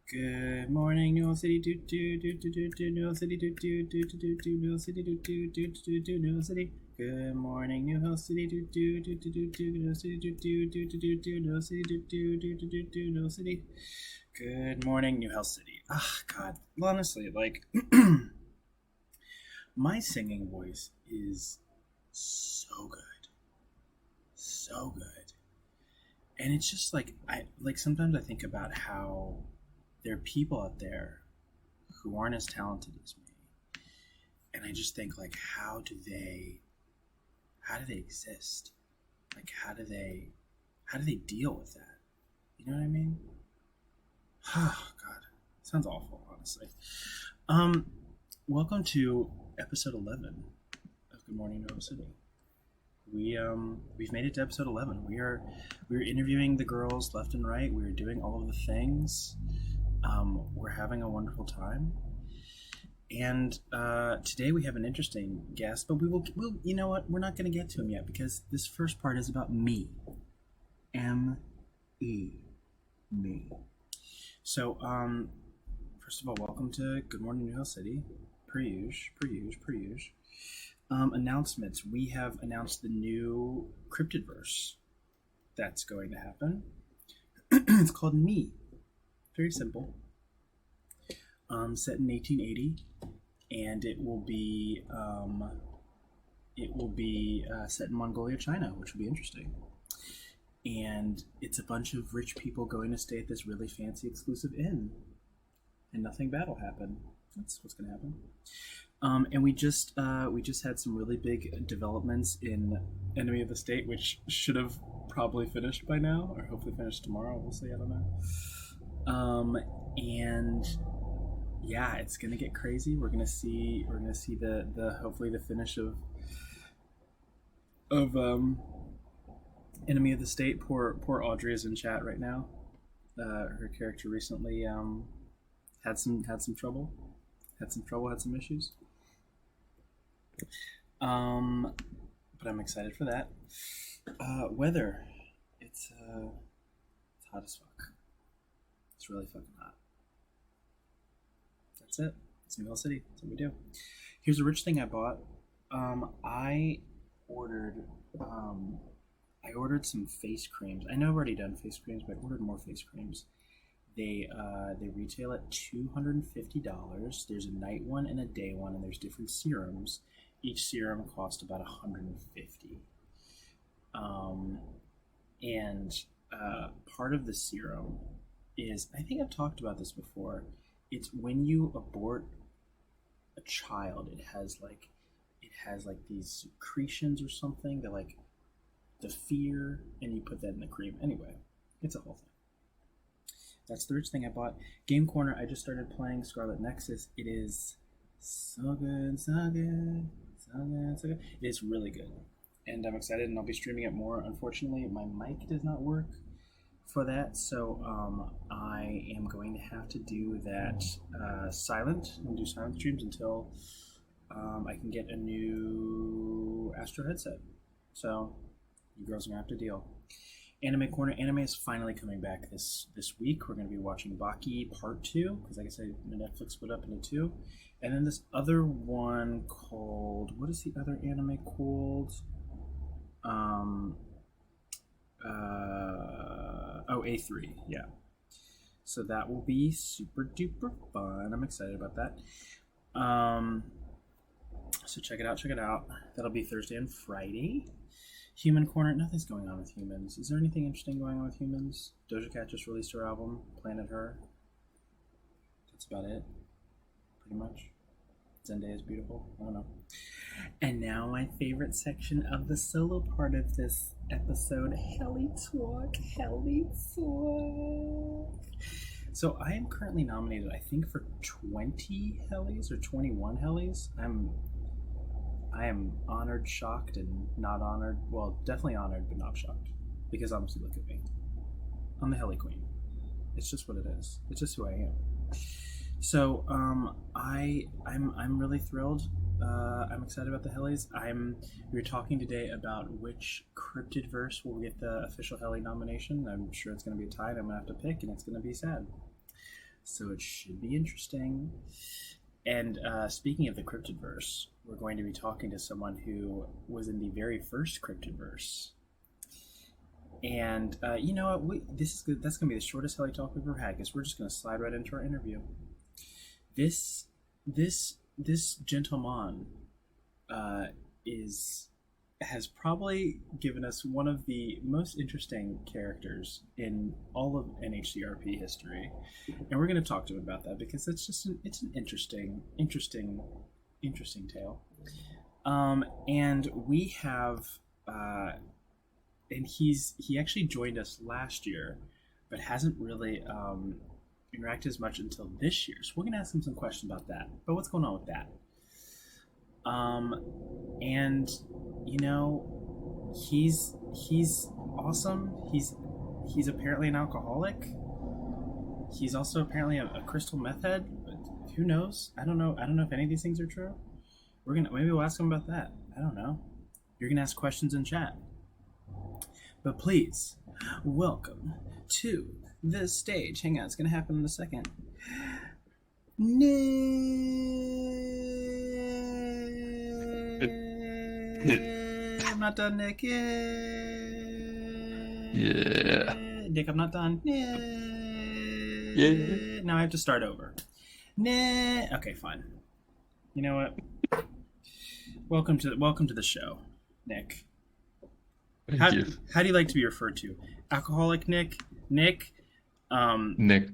Good morning, New York City. New York City. New York City. New York City. Good morning, New York City. New York City. New York City. New York City. Good morning, New York City. Ah, God. Honestly, my singing voice is so good, so good, and it's just sometimes I think about how there are people out there who aren't as talented as me, and I just think how do they exist? How do they deal with that? You know what I mean? Oh God, sounds awful, honestly. Um, Welcome to episode 11 of Good Morning Nova City. We've made it to episode 11. We're interviewing the girls left and right. We're doing all of the things. We're having a wonderful time. And today we have an interesting guest, but we'll you know what? We're not going to get to him yet because this first part is about me. M-E. Me. So, first of all, welcome to Good Morning New Hill City. Per usual. Announcements. We have announced the new Cryptidverse that's going to happen. It's called Me. Very simple. Set in 1880, and it will be set in Mongolia, China, which will be interesting. And it's a bunch of rich people going to stay at this really fancy exclusive inn, and nothing bad will happen. That's what's going to happen. And we just had some really big developments in Enemy of the State, which should have probably finished by now, or hopefully finished tomorrow. We'll see. I don't know. And yeah, it's gonna get crazy. We're gonna see the hopefully the finish of Enemy of the State. Poor Audrey is in chat right now. Her character recently had some trouble. Had some issues. But I'm excited for that. Weather. It's hot as fuck. It's really fucking hot. That's it. It's New York City. That's what we do. Here's a rich thing I bought. I ordered some face creams. I know I've already done face creams, but I ordered more face creams. They retail at $250. There's a night one and a day one, and there's different serums. Each serum costs about $150. And part of the serum is, I think I've talked about this before. It's when you abort a child, it has these secretions or something that the fear, and you put that in the cream. Anyway, it's a whole thing. That's the rich thing I bought. Game Corner, I just started playing Scarlet Nexus. It is so good. It is really good. And I'm excited, and I'll be streaming it more. Unfortunately, my mic does not work for that, so I am going to have to do that silent. I'm going to do silent streams until I can get a new Astro headset. So you girls are going to have to deal. Anime Corner. Anime is finally coming back this week. We're going to be watching Baki Part 2, because like I said, Netflix split up into two. And then this other one called... What is the other anime called? A3, yeah. So that will be super duper fun. I'm excited about that. So check it out. That'll be Thursday and Friday. Human Corner, nothing's going on with humans. Is there anything interesting going on with humans? Doja Cat just released her album, Planet Her. That's about it, pretty much. Zendaya is beautiful. I don't know. And now my favorite section of the solo part of this episode, Helly Talk. So I am currently nominated, I think, for 20 Hellies or 21 Hellies. I am honored, shocked, and not honored. Well, definitely honored, but not shocked. Because honestly, look at me. I'm the Helly Queen. It's just what it is. It's just who I am. So I'm really thrilled. I'm excited about the Hellies. We were talking today about which Cryptidverse will get the official Helly nomination. I'm sure it's going to be a tie, and I'm going to have to pick, and it's going to be sad. So it should be interesting. And speaking of the cryptidverse, we're going to be talking to someone who was in the very first cryptidverse. And you know what? This is good. That's going to be the shortest Heli talk we've ever had because we're just going to slide right into our interview. This gentleman is has probably given us one of the most interesting characters in all of NHCRP history, and we're going to talk to him about that because it's an interesting tale. And we have, and he actually joined us last year, but hasn't really interacted as much until this year. So we're going to ask him some questions about that. But what's going on with that? And you know, he's awesome. He's apparently an alcoholic. He's also apparently a crystal meth head. But who knows? I don't know if any of these things are true. Maybe we'll ask him about that. I don't know. You're gonna ask questions in chat. But please, welcome to the stage. Hang on, it's gonna happen in a second. I'm not done, Nick. Yeah. Nick, I'm not done. Yeah. Now I have to start over. Okay, fine. You know what? Welcome to the show, Nick. Thank you. How do you like to be referred to? Alcoholic Nick? Nick? Nick.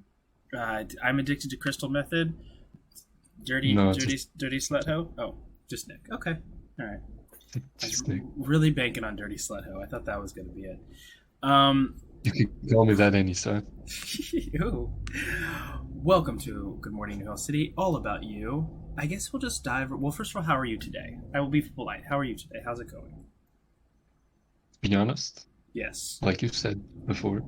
I'm addicted to crystal method. Dirty slut hoe? Oh, just Nick. Okay. All right. Just Nick. Really banking on dirty slut hoe. I thought that was going to be it. You can call me that anytime. Welcome to Good Morning New Hell City. All about you. I guess we'll just dive. Well, first of all, how are you today? I will be polite. How are you today? How's it going? To be honest, yes. Like you said before,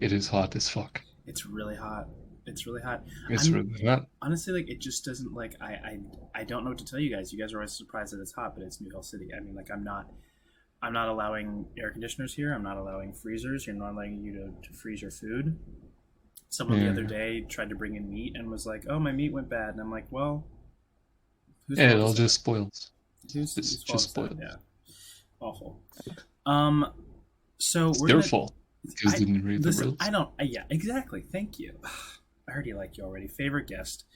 it is hot as fuck. It's really hot. It's really hot. Really hot. Honestly, like it just doesn't like I don't know what to tell you guys. You guys are always surprised that it's hot, but it's New Hell City. I mean, like I'm not allowing air conditioners here. I'm not allowing freezers. You're not allowing you to freeze your food. Someone the other day tried to bring in meat and was like, "Oh, my meat went bad," and I'm like, "Well, it all just spoils. Who's just spoiled. Yeah, awful." So it's we're their fault because they didn't read the rules. I don't. Yeah, exactly. Thank you. I already like you already. Favorite guest.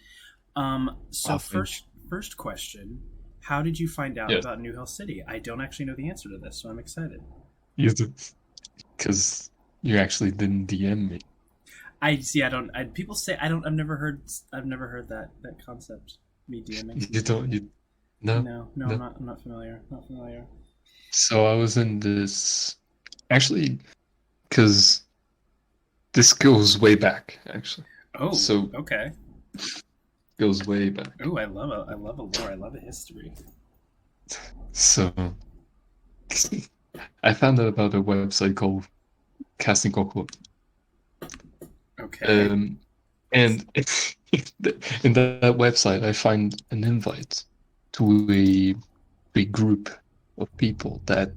So first question: how did you find out about New Hell City? I don't actually know the answer to this, so I'm excited. Because you actually didn't DM me. I see. People say I don't. I've never heard that concept. Me DMing. You don't. No. I'm not familiar. Not familiar. So I was in this actually because this goes way back actually. Oh. So okay. Goes way back. Oh, I love a lore. I love a history. So I found out about a website called Casting Coco. Okay. And in that website, I find an invite to a big group of people that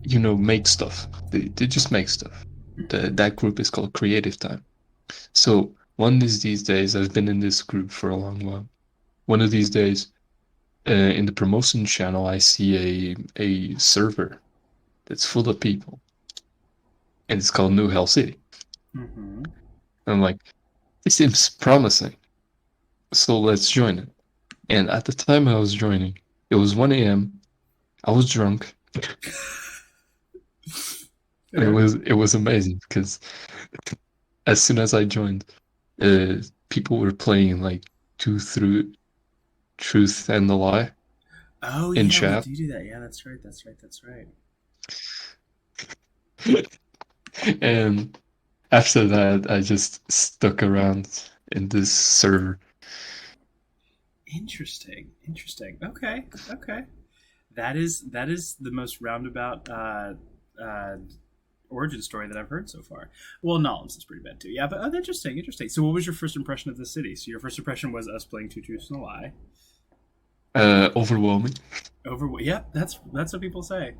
make stuff. They just make stuff. That group is called Creative Time. So one of these days, I've been in this group for a long while. One of these days, in the promotion channel, I see a server that's full of people, and it's called New Hell City. Mm-hmm. I'm like, this seems promising, so let's join it. And at the time I was joining, it was 1 a.m. I was drunk. It was amazing because as soon as I joined, people were playing like Truth and the Lie. Oh in yeah, chat. we do that. Yeah, that's right. And after that, I just stuck around in this server. Interesting. Okay. That is the most roundabout origin story that I've heard so far. Well, Nolens is pretty bad too. Yeah, but interesting. So, what was your first impression of the city? So, your first impression was us playing Two Truths and a Lie. Overwhelming. Yeah, that's what people say.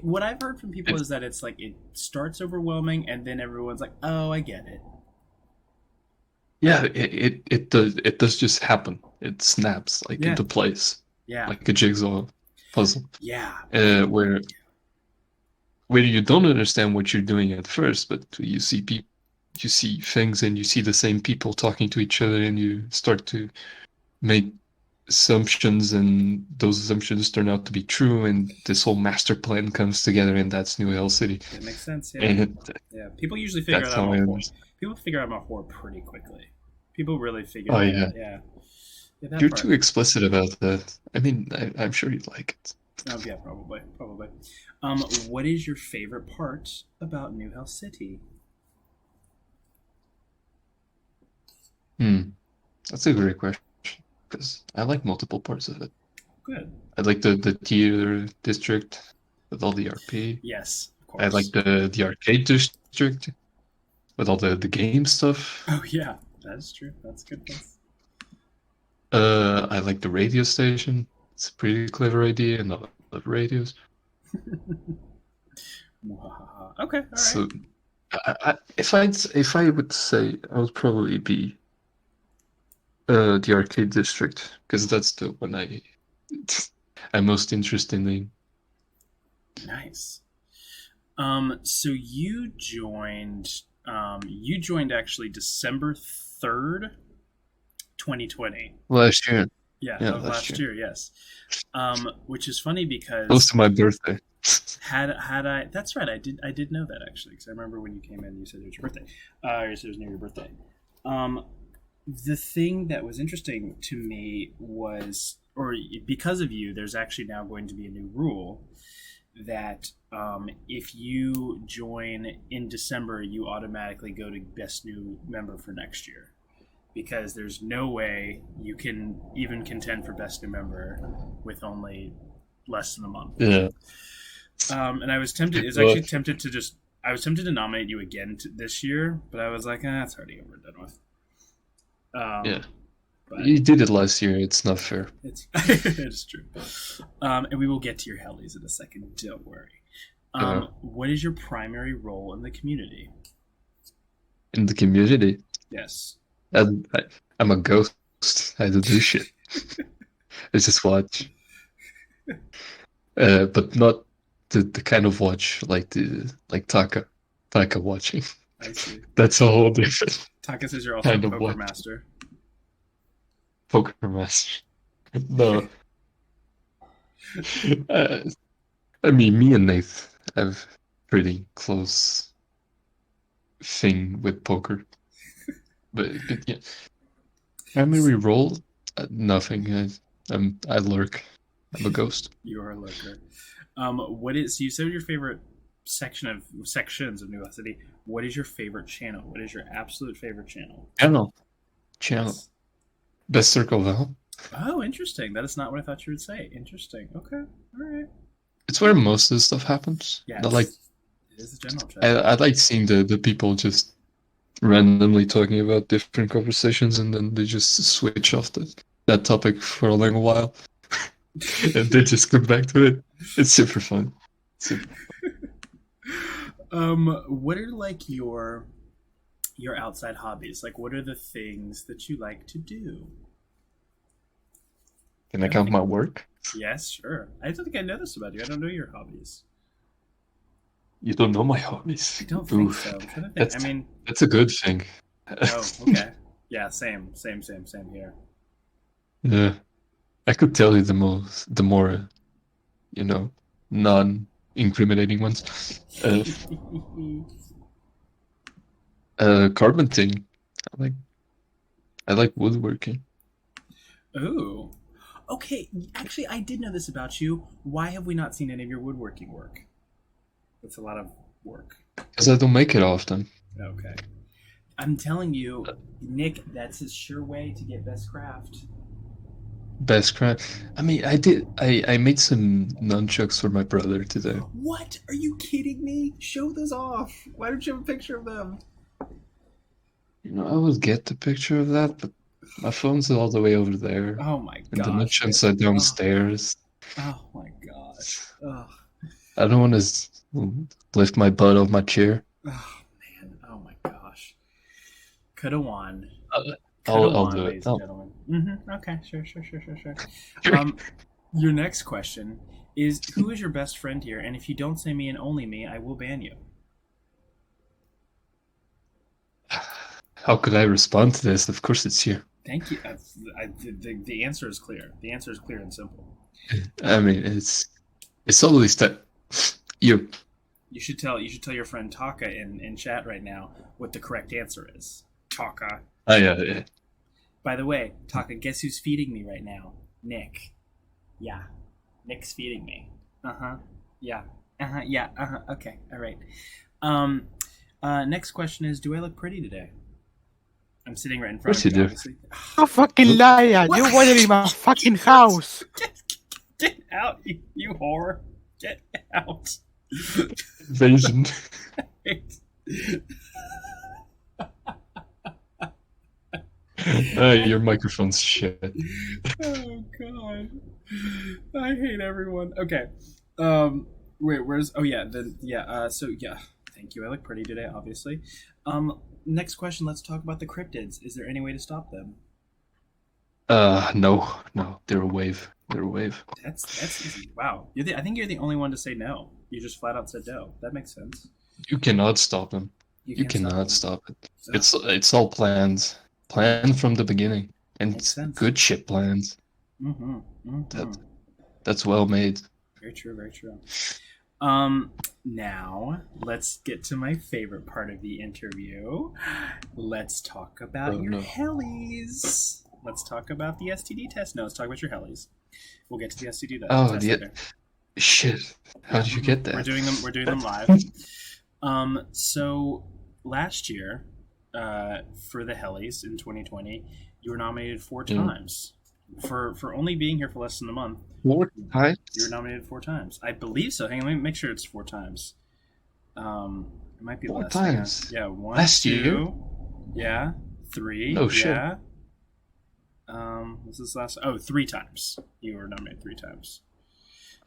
What I've heard from people is that it's like it starts overwhelming, and then everyone's like, "Oh, I get it." Yeah, it does just happen. It snaps like Yeah, into place, yeah, like a jigsaw puzzle. yeah. Where you don't understand what you're doing at first, but you see things, and you see the same people talking to each other, and you start to make assumptions, and those assumptions turn out to be true, and this whole master plan comes together, and that's New Hell City. It makes sense. Yeah, And yeah. People usually figure that's out how my I horror. understand. People figure out my horror pretty quickly. People really figure Oh that yeah, out. Yeah, yeah. That you're part. too explicit about that. I mean, I'm sure you'd like it. Oh yeah, probably, probably. What is your favorite part about New Hell City? Hmm, that's a great question because I like multiple parts of it. Good. I like the theater district with all the RP. Yes, of I like course. the arcade district with all the game stuff. Oh yeah, that's true. That's good. That's I like the radio station. It's a pretty clever idea, and I love radios. Mwahaha. Okay. All right. So, if I would say, I would probably be the arcade district because that's the one I'm most interested in. Nice. So you joined actually December 3rd, 2020. Last year, Yeah, yeah, of last last year, year. Yes. Which is funny close because to my birthday. had I that's right, I did know that actually because I remember when you came in, you said it was your birthday. You said it was near your birthday. Um, the thing that was interesting to me was, or because of you, there's actually now going to be a new rule that if you join in December, you automatically go to best new member for next year because there's no way you can even contend for best new member with only less than a month. Yeah. And I was tempted. Is Well, actually tempted to just. I was tempted to nominate you again this year, but I was like, it's already over and done with. yeah. But You did it last year. It's not fair. it's it's true. And we will get to your hellies in a second. Don't worry. Yeah. What is your primary role in the community? In the community, Yes. and I'm a ghost. I don't do shit. I just watch. But not the kind of watch like Taka watching. I see. That's a whole different Takas is your also kind of poker watch. master. Poker master. No, uh, I mean me and Nate have pretty close thing with poker, but yeah, primary role, nothing. I lurk. I'm a ghost. You are a lurker. What is? So you said your favorite sections of New York City. What is your favorite channel? What is your absolute favorite channel? Channel, channel. Yes. Best circle though. Oh, interesting. That is not what I thought you would say. Interesting. Okay. All right. It's where most of the stuff happens. I like Yes. It is a general I, chat. I like seeing the people just randomly talking about different conversations, and then they just switch off that topic for a long while, and they just come back to it. It's super fun. Super. What are like your outside hobbies? Like, what are the things that you like to do? Can I I don't count think. my work? Yes, sure. I don't think I know this about you. I don't know your hobbies. You don't know my I hobbies. don't think so. Oof. I'm trying to think. That's I mean, that's a good thing. oh, okay. Yeah, same here. Yeah, I could tell you the more, you know, non-incriminating ones. Carpenting. I like I like woodworking. Ooh. Okay, actually, I did know this about you. Why have we not seen any of your woodworking work? That's a lot of work. Because I don't make it often. Okay. I'm telling you, Nick, that's his sure way to get best craft. Best craft. I mean, I made some nunchucks for my brother today. What? Are you kidding me? Show those off. Why don't you have a picture of them? I would get the picture of that, but my phone's all the way over there, Oh my and the gosh, Nick. nunchucks are Oh, downstairs. oh my gosh. Oh, I don't want to lift my butt off my chair. oh man. Oh my gosh. Could have won. Uh, Could have I'll won, do it. ladies and Oh, gentlemen. Okay, sure. Your next question is: Who is your best friend here? And if you don't say me and only me, I will ban you. how could I respond to this? Of course, it's you. Thank you. The answer is clear. The answer is clear and simple. I mean, it's always that you. You should tell your friend Taka in chat right now what the correct answer is. Taka. Yeah. By the way, Taka, guess who's feeding me right now? Nick. Yeah. Nick's feeding me. Uh-huh. Yeah. Uh-huh. Yeah. Uh-huh. Okay. All right. Um next question is, do I look pretty today? I'm sitting right in Of front course of you you, do. obviously. You fucking liar! What? You wanted in my fucking house! Get out, you whore. Get out. Invasion. Your microphone's shit. Oh god, I hate everyone. Okay, wait, where's? Oh yeah, so yeah, thank you. I look pretty today, obviously. Next question. Let's talk about the cryptids. Is there any way to stop them? No, they're a wave. They're a wave. That's easy. Wow, I think you're the only one to say no. You just flat out said no. That makes sense. You cannot stop them. You Can't cannot stop stop it. them. It's all planned from the beginning, and Makes it's sense. good shit plans. Mm-hmm. That's well made. Very true. Very true. Now let's get to my favorite part of the interview. Let's talk about your helis. Let's talk about the STD test. No, let's talk about your helis. We'll get to the STD test later. Shit. How did you get that? We're doing them live. So last year, for the helis in 2020, you were nominated 4 times. For only being here for less than a month. 4 times? You were nominated 4 times. I believe so. Hang on, let me make sure it's 4 times. It might be 4 less. times. Yeah, 1, last 2, year? yeah, 3. Oh shit. Yeah. What's this last? Oh, 3 times. You were nominated 3 times.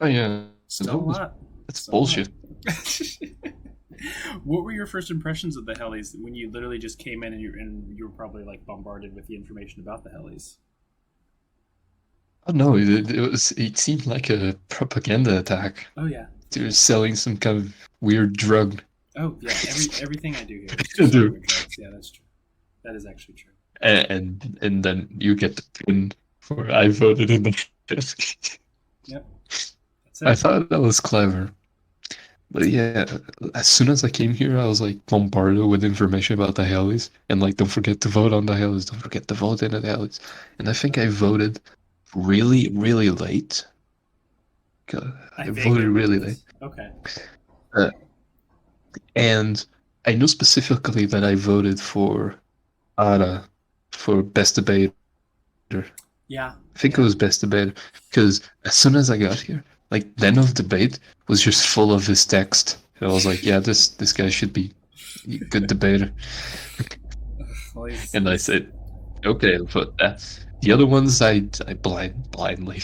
Oh yeah. Still a lot. That's Still bullshit. What were your first impressions of the helis when you literally just came in and you were probably like bombarded with the information about the helis? Oh no, it seemed like a propaganda attack. Oh yeah. They were selling some kind of weird drug. Oh yeah, everything I do here is just weird drugs. Yeah, that's true. That is actually true. And then you get the pin for I voted in the Yep. That's it. I thought that was clever. But yeah, as soon as I came here, I was like bombarded with information about the helis. And like, don't forget to vote on the helis. Don't forget to vote in the helis. And I think I voted really, really late. I voted really late. Okay. And I know specifically that I voted for Ara for best debater. Yeah. I think it was best debater because as soon as I got here, like the end of debate was just full of his text. And I was like, yeah, this guy should be a good debater. And I said, okay, but the other ones I blindly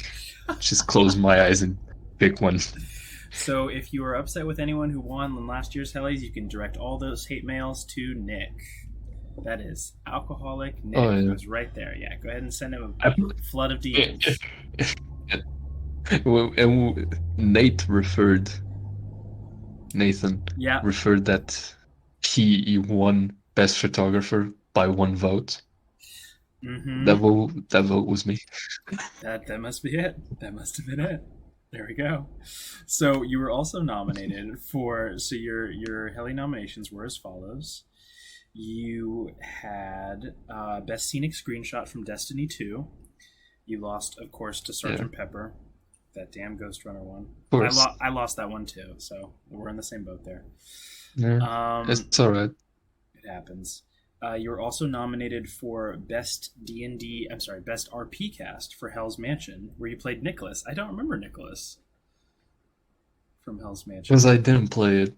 just close my eyes and pick one. So if you are upset with anyone who won in last year's helis, you can direct all those hate mails to Nick. That is alcoholic Nick. Oh, yeah. It was right there. Yeah, go ahead and send him a flood of DMs. And Nathan referred that he won best photographer by 1 vote. Mm-hmm. That vote was me. That must be it. That must have been it. There we go. So you were also nominated for. So your heli nominations were as follows. You had best scenic screenshot from Destiny 2. You lost, of course, to Sergeant Pepper. That damn Ghost Runner one. I lost that one too, so we're in the same boat there. Yeah, it's all right. It happens. You were also nominated for best D&D. I'm sorry, best RP cast for Hell's Mansion, where you played Nicholas. I don't remember Nicholas from Hell's Mansion Because I didn't play it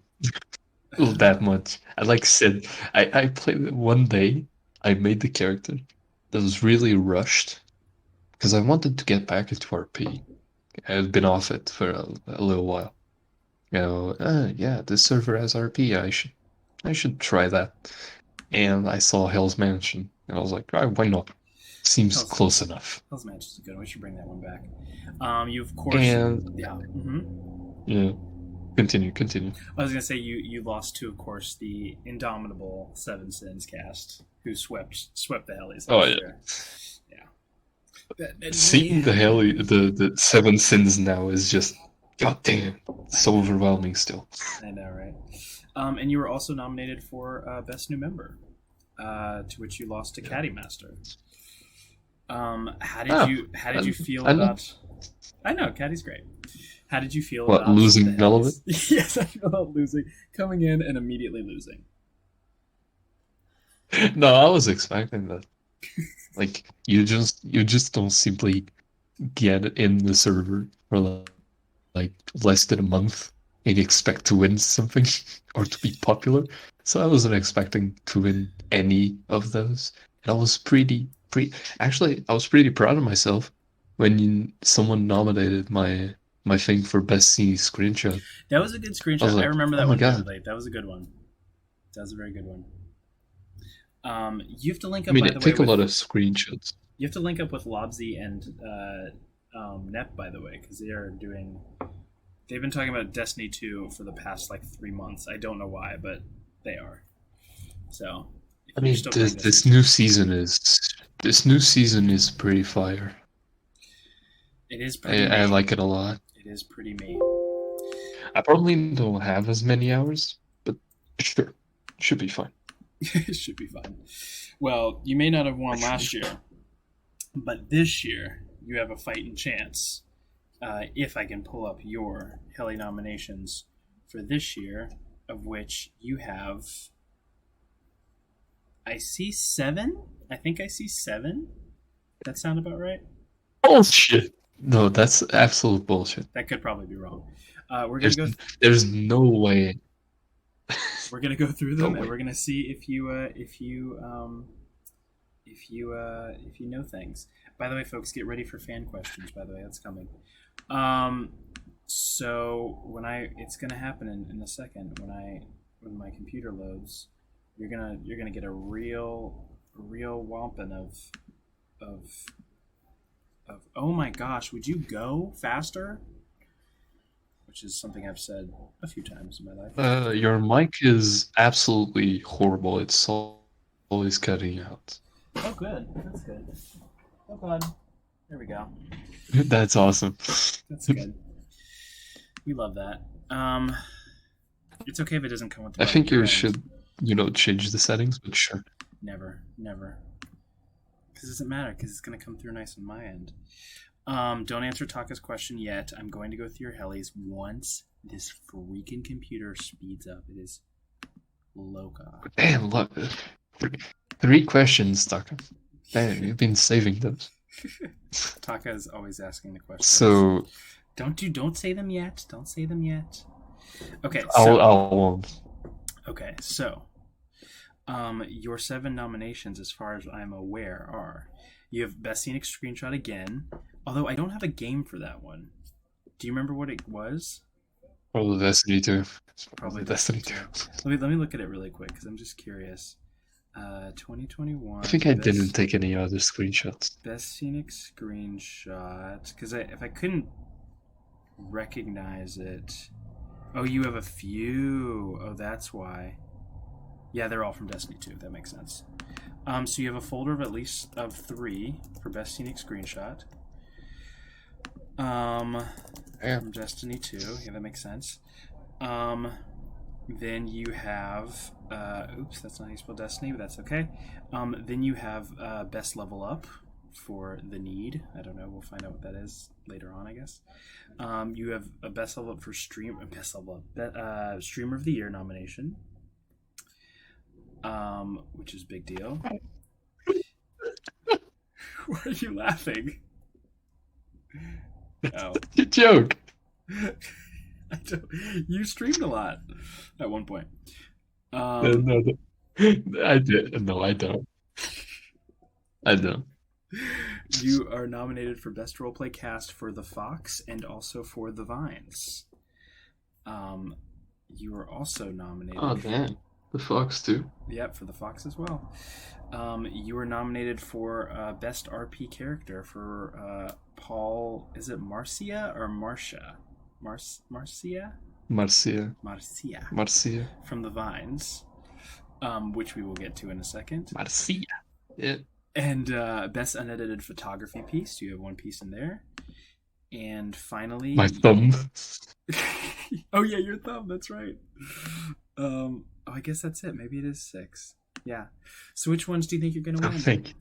that much. I said I played it one day. I made the character that was really rushed because I wanted to get back into RP. I had been off it for a little while. Yeah, this server has RP. I should try that. and I saw Hell's Mansion, and I was like, "Right, why not? Seems Hell's- close enough." Hell's Mansion is good. We should bring that one back. You of course, And yeah. yeah, continue. I was gonna say you lost to, of course, the indomitable Seven Sins cast, who swept the Hellies. Oh yeah. Seeing the Seven Sins now is just, god damn, so overwhelming still. I know, right? And you were also nominated for Best New Member, to which you lost to Caddy Master. How did you feel about? I know Caddy's great. How did you feel about losing all of it? Yes, I feel about losing, coming in and immediately losing. No, I was expecting that. Like you just don't simply get in the server for like less than a month and you expect to win something or to be popular. So I wasn't expecting to win any of those. And I was actually I was pretty proud of myself when someone nominated my thing for best scene screenshot. That was a good screenshot. I Like, remember that oh one God. vividly. That was a good one. That was a very good one. You have to link up. I mean, by it the took way, a lot of screenshots. You have to link up with Lobsy and Nep, by the way, because they've been talking about Destiny 2 for the past like 3 months. I don't know why, but they are. So I mean, this new season is pretty fire. It is pretty. I like it a lot. It is pretty mean. I probably don't have as many hours, but sure, should be fine. It should be fine. Well, you may not have won last year, but this year you have a fighting chance. If I can pull up your Heli nominations for this year, of which you have, I see 7. I think I see 7. That sound about right? Bullshit. No, that's absolute bullshit. That could probably be wrong. We're gonna There's no way. We're gonna go through them, and we're gonna see if you know things. By the way, folks, get ready for fan questions. By the way, that's coming. So it's gonna happen in a second when my computer loads. You're gonna get a real whomping of oh my gosh, would you go faster? Which is something I've said a few times in my life. Your mic is absolutely horrible. It's always cutting out. Oh, good. That's good. Oh, God. There we go. That's awesome. That's good. We love that. It's okay if it doesn't come with the I think you should, change the settings, but sure. Never. Because it doesn't matter, because it's going to come through nice on my end. Don't answer Taka's question yet. I'm going to go through your helis once this freaking computer speeds up. It is loca. Damn, look. 3 questions, Taka. Damn, you've been saving those. Taka is always asking the questions. So don't say them yet. Don't say them yet. Okay. I won't. Okay, so your 7 nominations, as far as I'm aware, are: you have Best Scenic Screenshot again, although I don't have a game for that one. Do you remember what it was? Probably Destiny 2. Probably Destiny 2. Let me look at it really quick because I'm just curious. 2021. I think I didn't take any other screenshots. Best Scenic Screenshot, because if I couldn't recognize it. Oh, you have a few. Oh, that's why. Yeah, they're all from Destiny 2. That makes sense. So you have a folder of at least 3 for Best Scenic Screenshot. From Destiny 2. Yeah, that makes sense. Then you have... oops, that's not how you spell Destiny, but that's okay. Then you have Best Level Up for The Need. I don't know. We'll find out what that is later on, I guess. You have a Best Level Up for Streamer of the Year nomination. Which is a big deal. Why are you laughing? Oh. Good joke. You streamed a lot at one point. No, I did. No, I don't. You are nominated for Best Roleplay Cast for The Fox and also for The Vines. You are also nominated. Oh, damn. The fox too. Yep, for the fox as well. You were nominated for Best RP Character for Paul. Is it Marcia or Marcia? Marcia? Marcia. Marcia. Marcia. From the Vines, which we will get to in a second. Marcia. Yeah. And Best Unedited Photography Piece. You have one piece in there. And finally... My thumb. Oh, yeah, your thumb. That's right. I guess that's it. Maybe it is 6. Yeah. So which ones do you think you're going to win? I think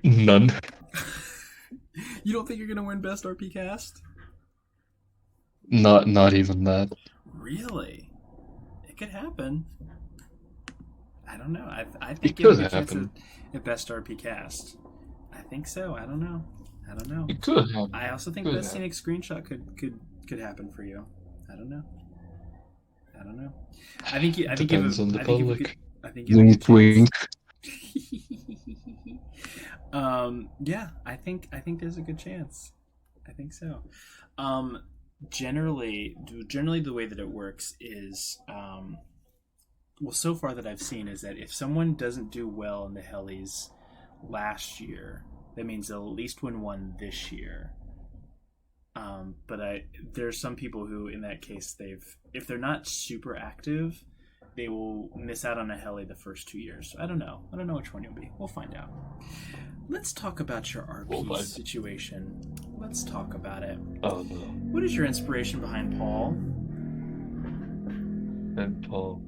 none. You don't think you're going to win Best RP Cast? Not even that. Really? It could happen. I don't know. I think It could a chance happen. at Best RP Cast. I think so. I don't know. It could happen. I also think Could Best Scenic Screenshot could happen for you. I don't know. I think you. Depends on the public. I think you have a Wink, good wink. chance. Yeah, I think there's a good chance. I think so. Generally the way that it works is, well, so far that I've seen is that if someone doesn't do well in the Hellies last year, that means they'll at least win one this year. But there's some people who, in that case, if they're not super active, they will miss out on a heli the first 2 years. So I don't know which one you'll be. We'll find out. Let's talk about your RP situation. Let's talk about it. Oh no. What is your inspiration behind Paul? And Paul.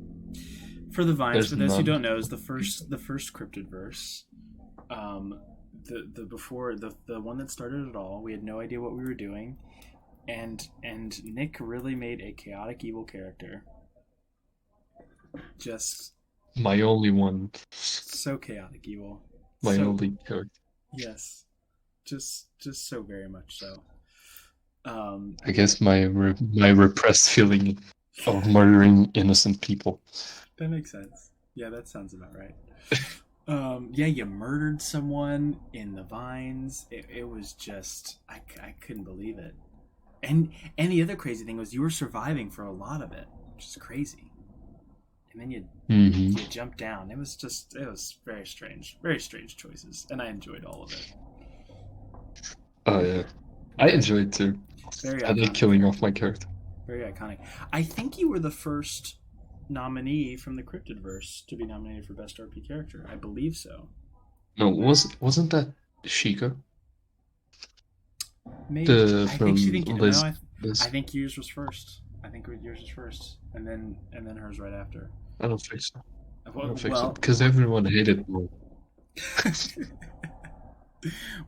For the Vines, There's for those who none. don't know, is the first cryptid verse. The one that started it all. We had no idea what we were doing, and Nick really made a chaotic evil character. Just My only one. so chaotic evil. My So- only character. Yes, just so very much so. I guess my repressed feeling of murdering innocent people. That makes sense. Yeah, that sounds about right. Yeah, you murdered someone in the Vines. It was just I couldn't believe it. And the other crazy thing was you were surviving for a lot of it, which is crazy. And then you jumped down. It was very strange choices, and I enjoyed all of it. Oh yeah, I enjoyed it too. Very I like iconic. killing off my character. Very iconic. I think you were the first nominee from the Cryptidverse to be nominated for Best RP Character. I believe so. No, wasn't that Sheikah? Maybe. I think she didn't get Liz. no, Liz. I think yours was first. I think yours was first, and then hers right after. I don't think so. I don't think so Well, because everyone hated Paul.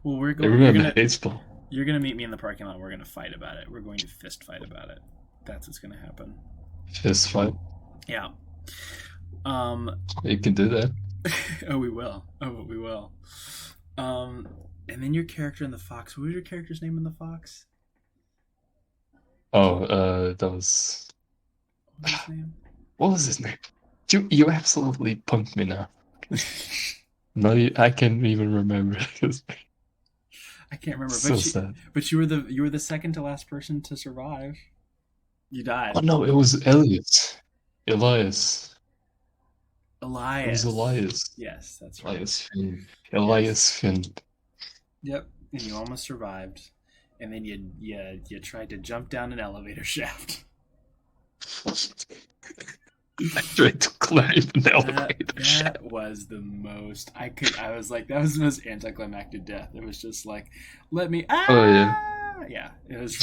well, we're going. Everyone hates Paul. You're gonna meet me in the parking lot. We're gonna fight about it. We're going to fist fight about it. That's what's gonna happen. Fist fight. Yeah. You can do that. We will. We will. And then your character in the Fox. What was your character's name in the Fox? Oh, that was. What was his name? What was his name? You absolutely punked me now. No, I can't even remember. I can't remember. So sad. But you were the second to last person to survive. You died. Oh no, it was Elias. Elias. It was Elias. Yes, that's right. Elias Finn. Elias Finn. Yep. And you almost survived. And then you tried to jump down an elevator shaft. I tried to climb an elevator. That was the most I was like, that was the most anticlimactic death. It was just like, let me Oh yeah. Yeah. It was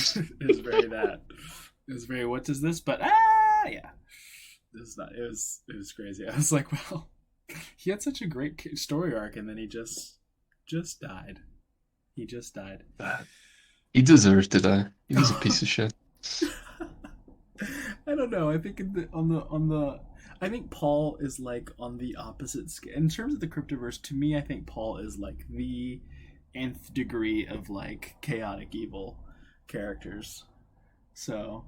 very that. It was very what is this? But yeah. This is not it was crazy. I was like, well, he had such a great story arc and then he just died. He just died. He deserved to die. He was a piece of shit. I don't know. I think I think Paul is like on the opposite scale in terms of the Cryptoverse. To me, I think Paul is like the nth degree of like chaotic evil characters. So,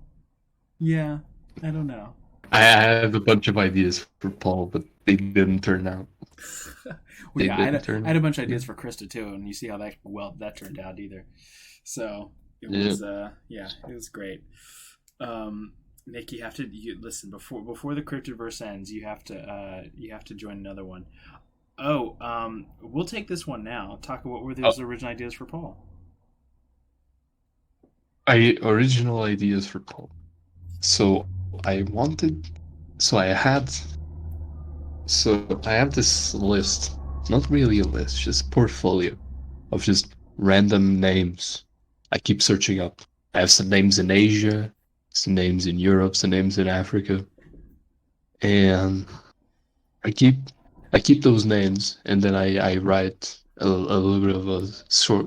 yeah, I don't know. I have a bunch of ideas for Paul, but they didn't turn out. Well, yeah, I had a bunch of out. ideas for Krista too, and you see how that turned out either. So it was it was great. Nick, you have to listen before the Cryptoverse ends. You have to join another one. Oh, we'll take this one now. Talk about what were those original ideas for Paul? Original ideas for Paul. So I wanted, so I had, so I have this list, not really a list, just portfolio of just random names. I keep searching up. I have some names in Asia, some names in Europe, some names in Africa, and I keep those names, and then I write a little bit of a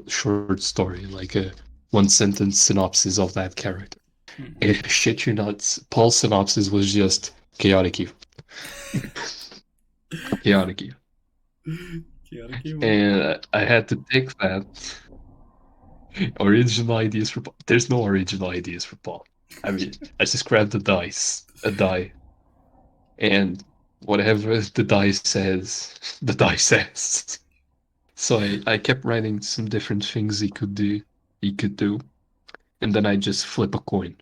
short story, like a one sentence synopsis of that character. And shit you not, Paul's synopsis was just chaotic evil. Chaotic evil. Chaotic evil. And I had to pick that. Original ideas for Paul. There's no original ideas for Paul. I mean, I just grabbed a die, and whatever the die says, the die says. So I kept writing some different things he could do, and then I just flip a coin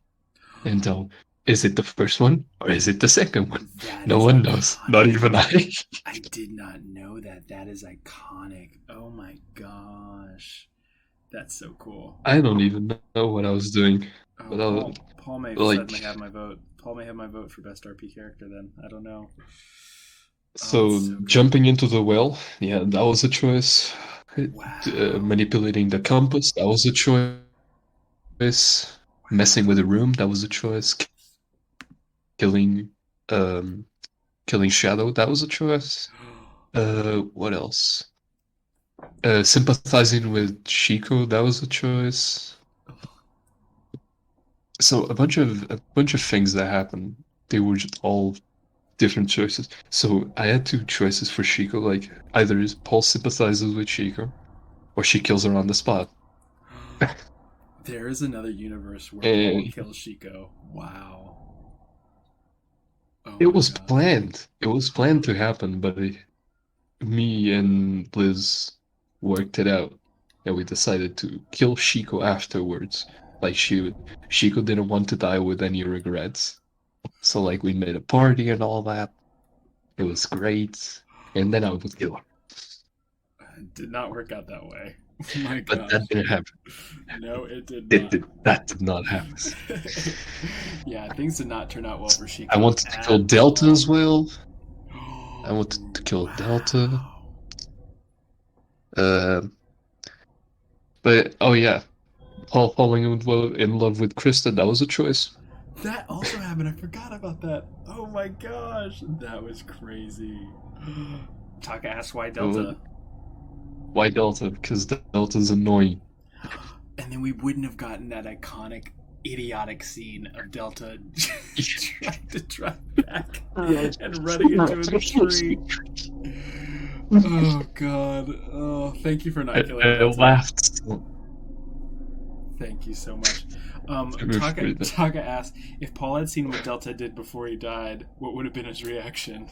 and tell, is it the first one or is it the second one? No one knows, not even I. I did not know that. That is iconic. Oh my gosh. That's so cool. I don't even know what I was doing. Oh, but Paul may suddenly have my vote. Paul may have my vote for best RP character then. I don't know. So jumping into the well, yeah, that was a choice. Wow. Manipulating the compass, that was a choice. Messing with the room, that was a choice. Killing Shadow, that was a choice. What else? Sympathizing with Chico, that was a choice. So a bunch of things that happened, they were just all different choices. So I had two choices for Chico, like either Paul sympathizes with Chico or she kills her on the spot. There is another universe where Paul kills Chico. Wow. It was planned. It was planned to happen, but me and Liz worked it out, and we decided to kill Chico afterwards. Like Chico didn't want to die with any regrets, so like we made a party and all that. It was great, and then I would kill her. It did not work out that way. Oh my God. But that didn't happen. No, it did not. That did not happen. Yeah, things did not turn out well for Chico. I wanted to kill Delta as well. I wanted to kill Delta. But oh yeah, Paul falling in love with Krista, that was a choice. That also happened. I forgot about that. Oh my gosh, that was crazy. Taka asked why Delta. Why Delta? Because Delta's annoying. And then we wouldn't have gotten that iconic, idiotic scene of Delta trying to drive back and running into a tree. Oh God! Oh, thank you for not killing I laughed. Thank you so much. Taka asked, if Paul had seen what Delta did before he died, what would have been his reaction?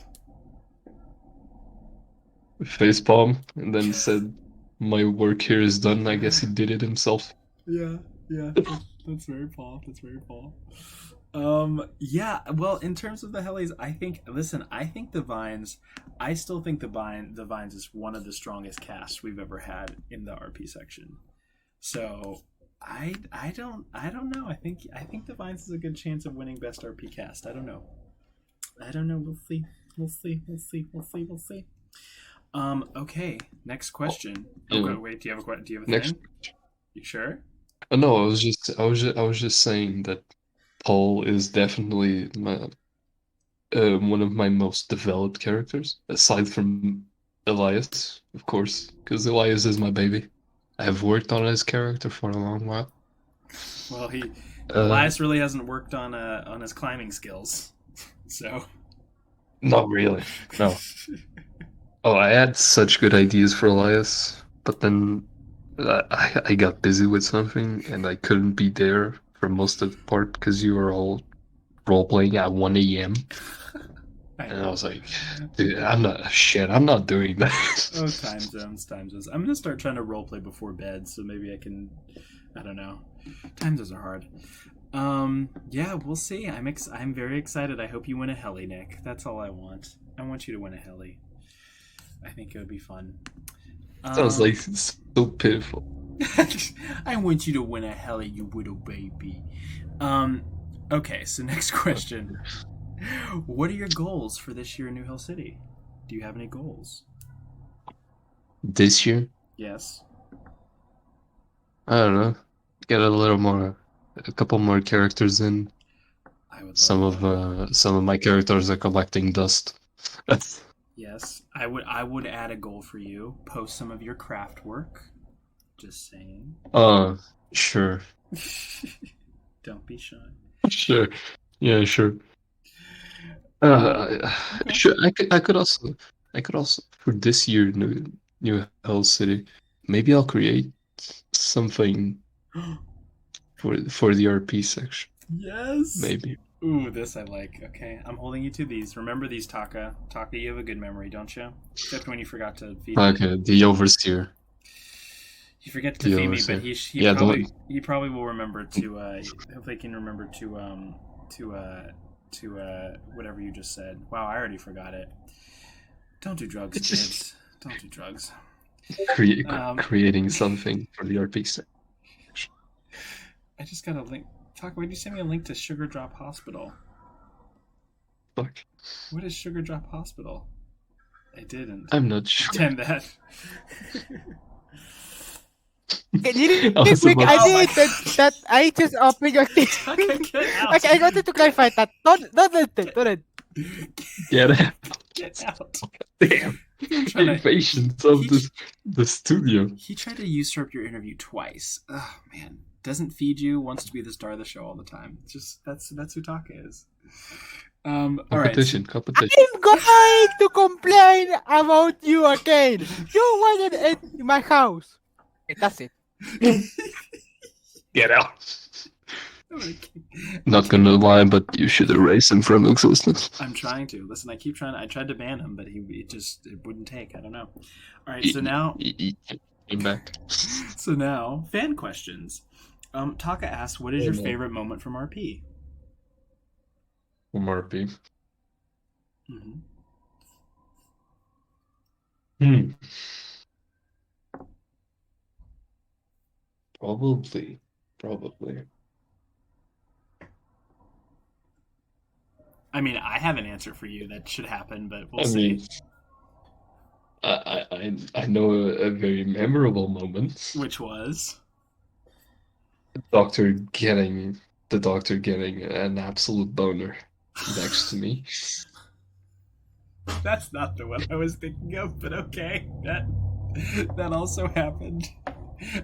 Facepalm, and then said, my work here is done. I guess he did it himself. Yeah, that's very Paul. That's very Paul. Yeah, well, in terms of the Hellies, I think the Vines, I still think the Vines is one of the strongest casts we've ever had in the RP section. So I don't know. I think the Vines is a good chance of winning best RP cast. I don't know. We'll see. Okay, next question. Okay, wait, do you have a thing? You sure? Oh no, I was just saying that Paul is definitely one of my most developed characters, aside from Elias, of course, because Elias is my baby. I have worked on his character for a long while. Well, Elias really hasn't worked on his climbing skills, so. Not really, no. Oh, I had such good ideas for Elias, but then I got busy with something and I couldn't be there for most of the part because you were all role-playing at 1 a.m. And I was like, dude, I'm not doing that. Oh, time zones. I'm going to start trying to roleplay before bed, so maybe I don't know. Time zones are hard. Yeah, we'll see. I'm very excited. I hope you win a heli, Nick. That's all I want. I want you to win a heli. I think it would be fun. Sounds Um, like so pitiful. I want you to win a heli, you little baby. Um, okay, so next question. What are your goals for this year in New Hill City? Do you have any goals? This year, Yes. I don't know. Get a couple more characters in. I would Some love that. of my characters are collecting dust. Yes. I would add a goal for you. Post some of your craft work. Just saying. Sure, Don't be shy. sure, yeah, sure. Okay. Sure. I could also for this year, New Hell City. Maybe I'll create something for the RP section. Yes. Maybe. Ooh, this I like. Okay, I'm holding you to these. Remember these, Taka. Taka, you have a good memory, don't you? Except when you forgot to feed me. Okay, the overseer. He forgets to The feed me, but overseer. he Yeah, probably don't. he probably will remember to. Hopefully, he can remember to whatever you just said. Wow, I already forgot it. Don't do drugs, It's just kids. Don't do drugs. Um, creating something for the RP section. I just got a link. Taka, why'd you send me a link to Sugar Drop Hospital? Fuck. What is Sugar Drop Hospital? I didn't I'm not sure. intend that. Really I was quick, about I Oh my did that. I just opened your thing. Taka, get out. Okay, I wanted to clarify that. Don't. Get out. Get out. Damn. I'm trying to. Impatience of he- the studio. He tried to usurp your interview twice. Oh man, doesn't feed you. Wants to be the star of the show all the time. Just that's who Taka is. All right. Competition. I'm going to complain about you again. You wanted in my house. Okay, that's it. Get out. Okay. Not gonna lie, but you should erase him from existence. I'm trying to listen. I keep trying. I tried to ban him, but it wouldn't take. I don't know. All right. So now, He came back. fan questions. Taka asked, "What is your favorite moment from RP?" From RP. Mm-hmm. Hmm. Probably. I mean, I have an answer for you that should happen, but we'll I see. mean, I know a very memorable moment. Which was The doctor getting an absolute boner next to me. that's not the one I was thinking of, but okay, that also happened.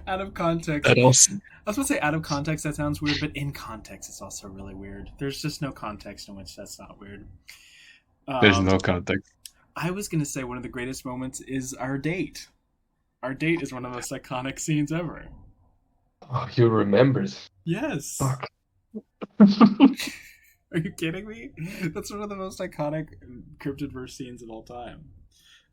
Out of context, That also. I was going to say out of context that sounds weird, but in context it's also really weird. There's just no context in which that's not weird. There's no context. I was going to say one of the greatest moments is our date. Our date is one of the most iconic scenes ever. Oh, you remembered. Yes. Fuck. Are you kidding me? That's one of the most iconic Cryptidverse scenes of all time.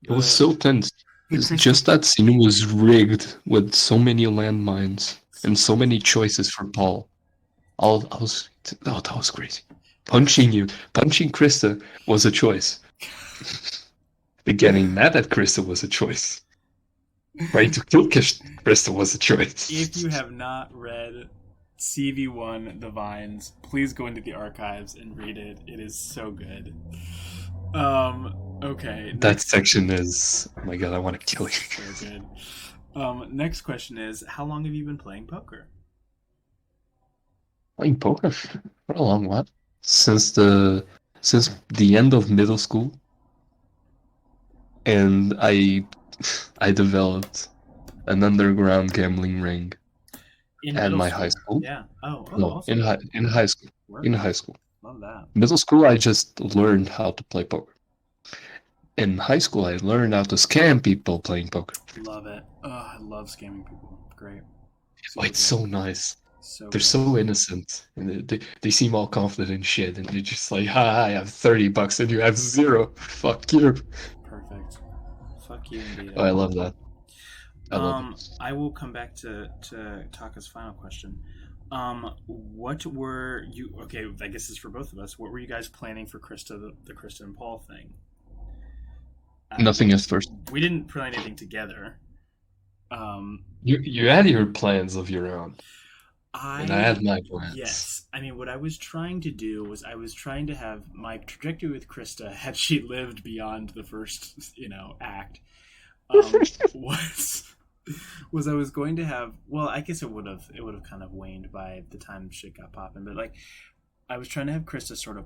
It was so tense. Crystal- Just that scene was rigged with so many landmines and so many choices for Paul. That was crazy. Punching Krista was a choice. Getting mad at Krista was a choice. Trying to kill Krista was a choice. If you have not read CV1 The Vines, please go into the archives and read it. It is so good. Okay. That section is, oh my god, I want to kill you. So good. Next question is, how long have you been playing poker? Playing poker for a long while. Since the end of middle school. And I developed an underground gambling ring at my high school. Yeah. Oh, No, awesome. in high school. Work. In high school. Love that. Middle school, I just learned how to play poker. In high school, I learned how to scam people playing poker. Love it. Oh, I love scamming people. Great. Oh, it's so nice. So They're good. so innocent, and they seem all confident and shit, and you're just like, "Ha, I have $30 and you have 0. Fuck you." Perfect. Fuck you indeed. Oh, I love that. I love it. I will come back to Taka's final question. What were you? Okay, I guess this is for both of us. What were you guys planning for Krista, the Krista and Paul thing? Nothing at first. We didn't plan anything together. You had your plans of your own, and I I had my plans. Yes. I mean, what I was trying to do was I was trying to have my trajectory with Krista, had she lived beyond the first, act, was I was going to have. Well, I guess it would have kind of waned by the time shit got popping, but like I was trying to have Krista sort of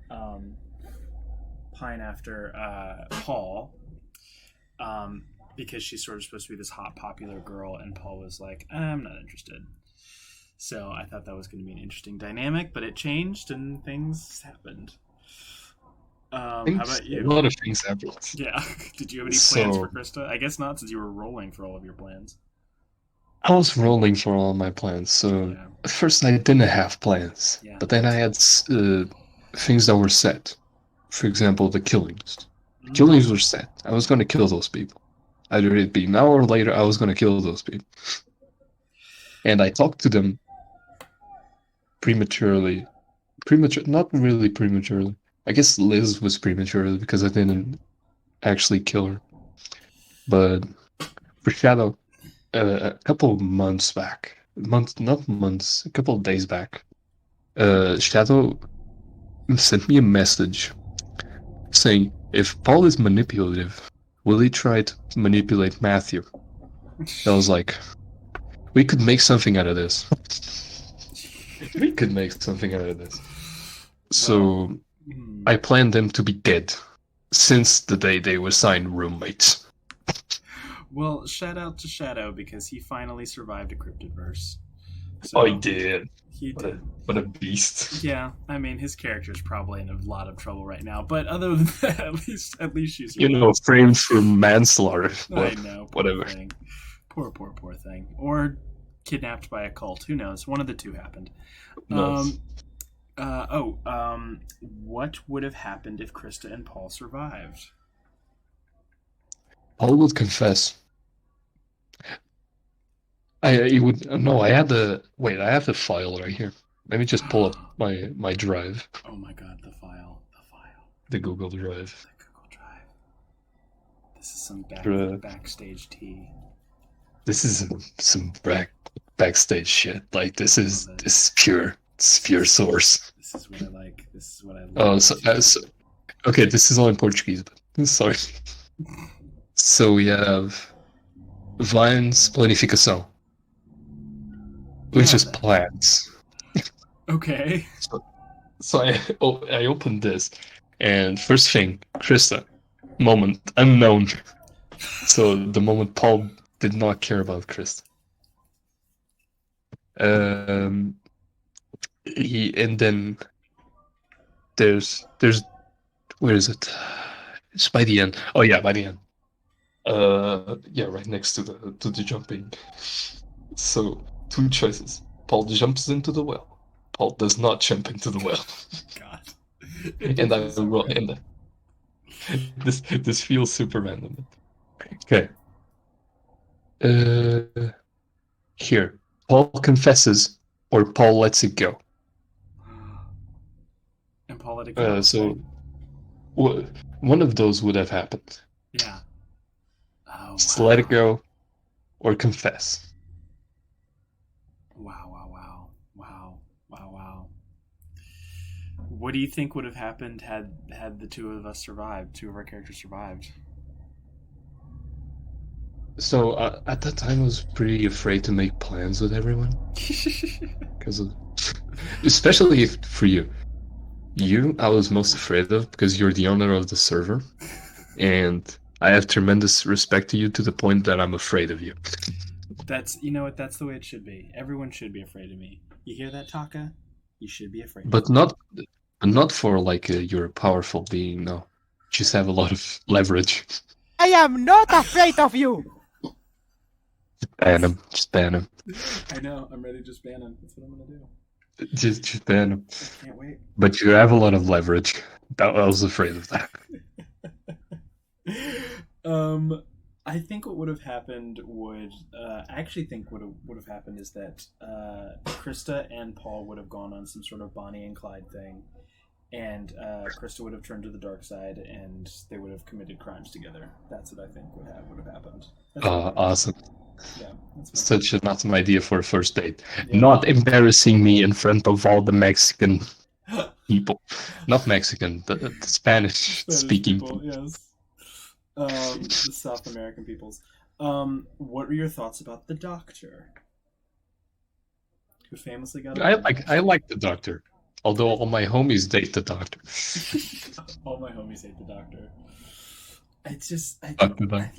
um, pine after Paul, because she's sort of supposed to be this hot, popular girl, and Paul was like, I'm not interested. So I thought that was going to be an interesting dynamic, but it changed and things happened. How about A you? lot of things happened. Yeah. Did you have any plans for So Krista? I guess not, since you were rolling for all of your plans. I was rolling for all my plans. So Yeah. at first I didn't have plans, Yeah. but then I had things that were set. For example, the killings. The Mm. killings were set. I was going to kill those people. Either it be now or later, I was going to kill those people. And I talked to them prematurely. Not really prematurely. I guess Liz was prematurely because I didn't actually kill her. But for Shadow, a couple of months back, not months, a couple of days back, Shadow sent me a message saying, if Paul is manipulative, will he try to manipulate Matthew? I was like, we could make something out of this. We could make something out of this. So I planned them to be dead since the day they were signed roommates. Well, shout out to Shadow because he finally survived a cryptidverse. So I did. He did. What a beast. Yeah, I mean his character's probably in a lot of trouble right now, but other than that, at least you survived. Framed for manslaughter. I know. Whatever. Thing. Poor thing. Or kidnapped by a cult. Who knows? One of the two happened. No. What would have happened if Krista and Paul survived? Paul would confess. I have the file right here. Let me just pull up my drive. Oh my god, the file. The Google Drive. The Google Drive. This is some backstage tea. This is some backstage shit. Like this is pure. It's pure source. This is what I like. Oh, okay. This is all in Portuguese, but sorry. So we have Vine's planificação, which is plans. Okay. So I opened this, and first thing, Krista, moment unknown. So the moment Paul did not care about Krista. And then there's where is it? It's by the end. Oh yeah, by the end. Right next to the jumping. So 2 choices. Paul jumps into the well. Paul does not jump into the well. God. And I will end it. This feels super random. Okay. Here. Paul confesses or Paul lets it go. And Paul let it go. So one of those would have happened. Yeah. Oh, just let it go or confess. Wow. What do you think would have happened had the two of our characters survived? So at that time I was pretty afraid to make plans with everyone. Because especially for you. I was most afraid of because you're the owner of the server. And I have tremendous respect to you to the point that I'm afraid of you. That's the way it should be. Everyone should be afraid of me. You hear that, Taka? You should be afraid. But not for like you're a powerful being. No, just have a lot of leverage. I am not afraid of you. Just ban him. I know. I'm ready to just ban him. That's what I'm gonna do. Just ban him. I can't wait. But you have a lot of leverage. I was afraid of that. I think what would have happened would I actually think would have happened is that Krista and Paul would have gone on some sort of Bonnie and Clyde thing, and Krista would have turned to the dark side, and they would have committed crimes together. That's what I think would have happened. Awesome. Yeah, that's Such an awesome idea for a first date. Yeah. Not embarrassing me in front of all the Mexican people. Not Mexican, the Spanish-speaking people. Yes. The South American peoples. What were your thoughts about the Doctor? Who famously got. I like the Doctor. Although all my homies date the Doctor. All my homies hate the Doctor. It's just,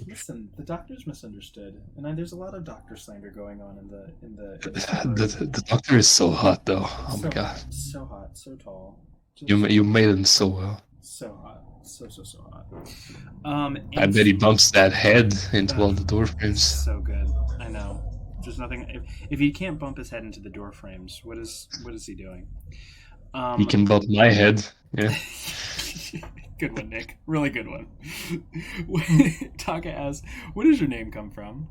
listen, the Doctor's misunderstood, and there's a lot of Doctor slander going on in the. The Doctor is so hot, though. Oh my god, so hot, so tall. You made him so well. So hot, so hot. I bet he bumps that head into all the door frames. So good, I know. There's nothing. If he can't bump his head into the door frames, what is he doing? He can bump my head. Yeah. Good one, Nick. Really good one. Taka asks, where does your name come from?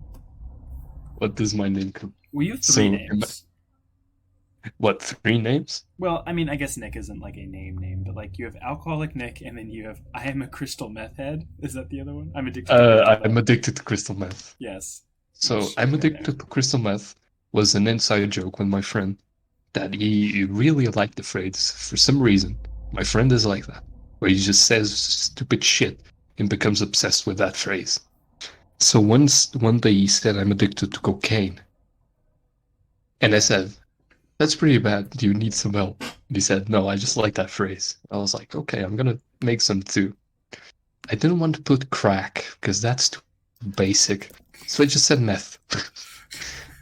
What does my name come? Well, you have three names. What, 3 names? Well, I mean, I guess Nick isn't like a name, but like you have Alcoholic Nick, and then you have I am a crystal meth head. Is that the other one? I'm addicted to I'm addicted to crystal meth. Yes. So I'm addicted to crystal meth was an inside joke with my friend that he really liked the phrase for some reason. My friend is like that, where he just says stupid shit and becomes obsessed with that phrase. So one day he said, I'm addicted to cocaine. And I said, that's pretty bad. Do you need some help? And he said, no, I just like that phrase. I was like, okay, I'm going to make some too. I didn't want to put crack because that's too basic. So I just said meth.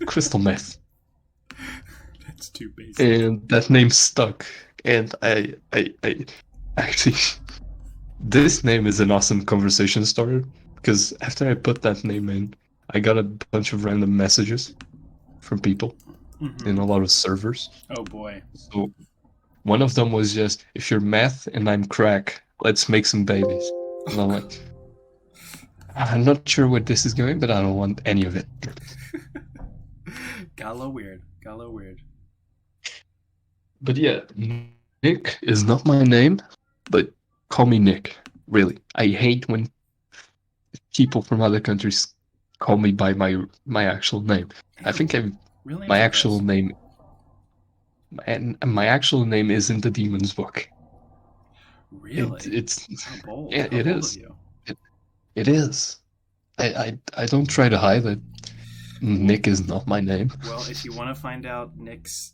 Crystal meth. That's too basic. And that name stuck. And I actually, this name is an awesome conversation starter because after I put that name in, I got a bunch of random messages from people in a lot of servers. Oh boy. So one of them was just, if you're meth and I'm crack, let's make some babies. And I'm like, I'm not sure where this is going, but I don't want any of it. Got a little weird. But yeah, Nick is not my name, but call me Nick. Really, I hate when people from other countries call me by my actual name. I think my actual name is in the Demon's Book. Really? It's how bold. Yeah, how it bold is. Of you. It is. I don't try to hide it. Nick is not my name. Well, if you want to find out Nick's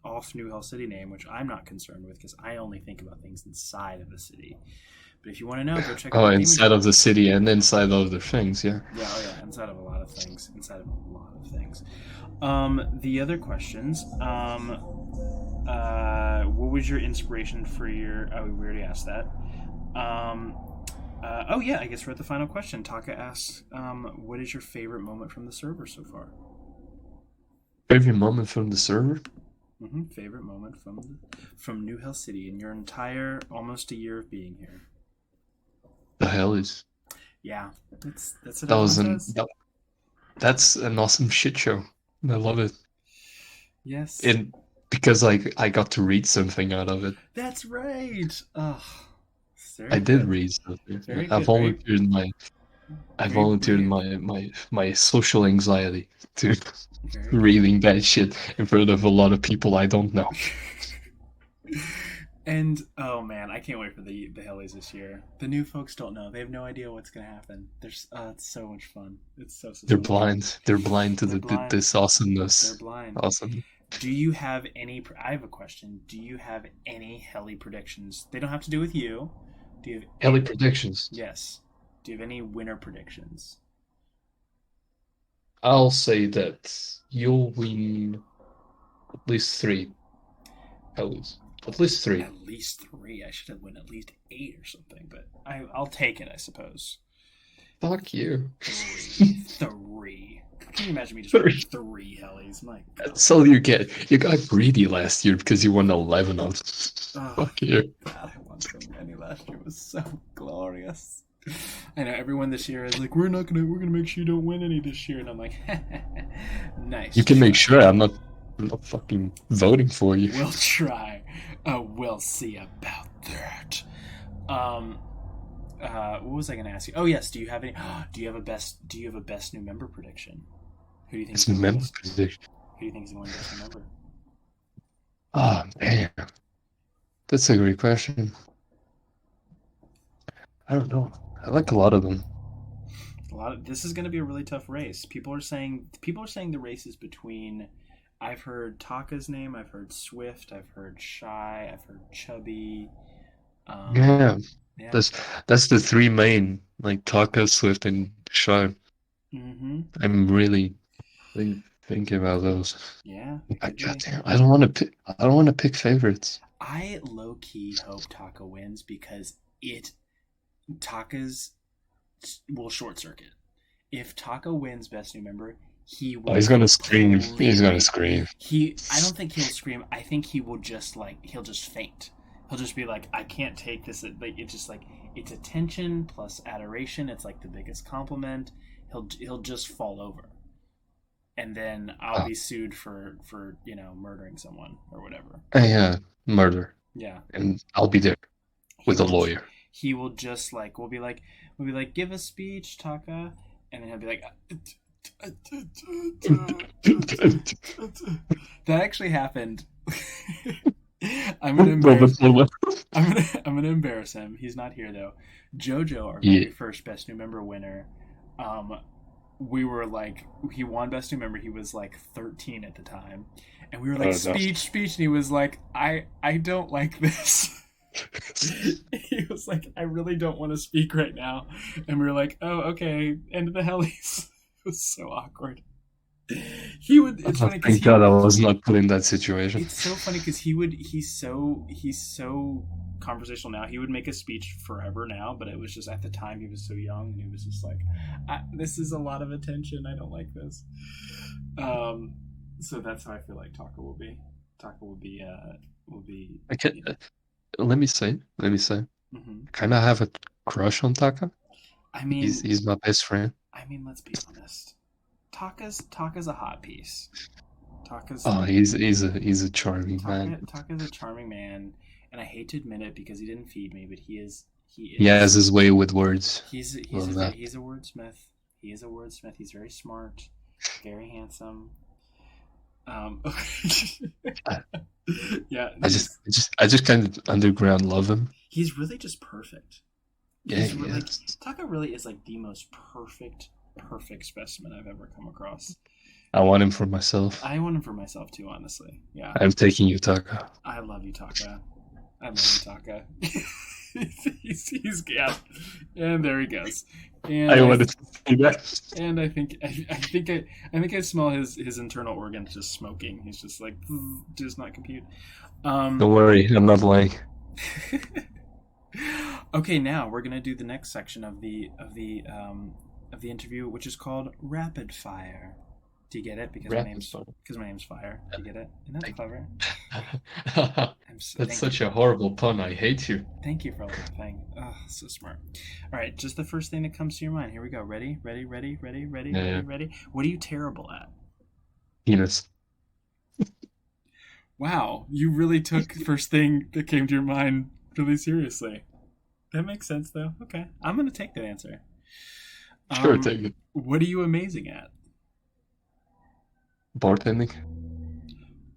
off New Hell City name, which I'm not concerned with because I only think about things inside of the city. But if you want to know, go check out inside of the city and inside of other things, yeah. Yeah, inside of a lot of things. The other questions. What was your inspiration for your... Oh, we already asked that. I guess we're at the final question. Taka asks, what is your favorite moment from the server so far? Favorite moment from the server? Favorite moment from New Hell City in your entire almost a year of being here. The hell is? Yeah, that's an awesome shit show. I love it. Yes. Because I got to read something out of it. That's right. Oh, I did read something. I volunteered my social anxiety to reading that shit in front of a lot of people I don't know. And oh man, I can't wait for the Hellies this year. The new folks don't know; they have no idea what's going to happen. It's so much fun. It's so. They're blind. They're blind to this awesomeness. They're blind. Awesome. Do you have any? I have a question. Do you have any Helly predictions? They don't have to do with you. Do you have Helly predictions? Yes. Do you have any winner predictions? I'll say that you'll win at least 3 Hellies. At least 3. At least 3. I should have won at least 8 or something, but I'll take it, I suppose. Fuck you. 3. Can you imagine me just winning 3 Hellies? My God. That's all you get. You got greedy last year because you won 11 of them. Fuck you. God, I won so many last year. It was so glorious. I know everyone this year is like, we're gonna make sure you don't win any this year, and I'm like, nice. You can make try. sure I'm not fucking voting for you. We'll try. We'll see about that. What was I gonna ask you? Oh yes, do you have any? Do you have a best new member prediction? Who do you think? It's member prediction. Who do you think is going to best new member? Oh man, that's a great question. I don't know. I like a lot of them. This is going to be a really tough race. People are saying the race is between. I've heard Taka's name. I've heard Swift. I've heard Shy. I've heard Chubby. Yeah. Yeah. That's the three main, like Taka, Swift, and Shy. Mm-hmm. I'm really thinking about those. Yeah. Goddamn, I don't want to pick favorites. I low key hope Taka wins because Taka's will short circuit. If Taka wins best new member, he will. He's gonna scream. He's gonna scream. I don't think he'll scream. I think he will he'll just faint. He'll just be like, I can't take this. Like it's just like it's attention plus adoration. It's like the biggest compliment. He'll just fall over, and then I'll be sued for murdering someone or whatever. Yeah, murder. Yeah, and I'll be there with a lawyer. He will just like we'll be like give a speech, Taka, and then he'll be like. That actually happened. I'm gonna embarrass him. He's not here though. Jojo, our very first best new member winner, we were like, he won best new member. He was like 13 at the time, and we were like speech, and he was like, I don't like this. He was like, I really don't want to speak right now, and we were like, oh okay, end of the Hellies. It was so awkward. It's funny because thank God I was not put in that situation. It's so funny because he's so conversational now. He would make a speech forever now, but it was just at the time he was so young and he was just like, this is a lot of attention. I don't like this. So that's how I feel like Taka will be. Let me say. Mm-hmm. Kind of have a crush on Taka. I mean, he's my best friend. I mean, let's be honest. Taka's a hot piece. He's a charming man. Taka's a charming man, and I hate to admit it because he didn't feed me, but he is. He has his way with words. He's a wordsmith. He is a wordsmith. He's very smart, very handsome. Yeah. I just kind of underground love him. He's really just perfect. Yeah. Taka really is like the most perfect specimen I've ever come across. I want him for myself. I want him for myself too, honestly. Yeah. I'm taking you, Taka. I love you, Taka. He's yeah. And there he goes. And I wanted to say that. And I think I smell his internal organs just smoking. He's just like does not compute. Don't worry, I'm not lying. Okay, now we're gonna do the next section of the interview, which is called Rapid Fire. Do you get it? Because my name's Fire. Do you get it? Isn't that clever? That's such a horrible pun. I hate you. Thank you for laughing. Oh, so smart. All right, just the first thing that comes to your mind. Here we go. Ready? Ready? What are you terrible at? Penis. Wow, you really took the first thing that came to your mind really seriously. That makes sense, though. Okay, I'm going to take that answer. Sure, take it. What are you amazing at? Bartending.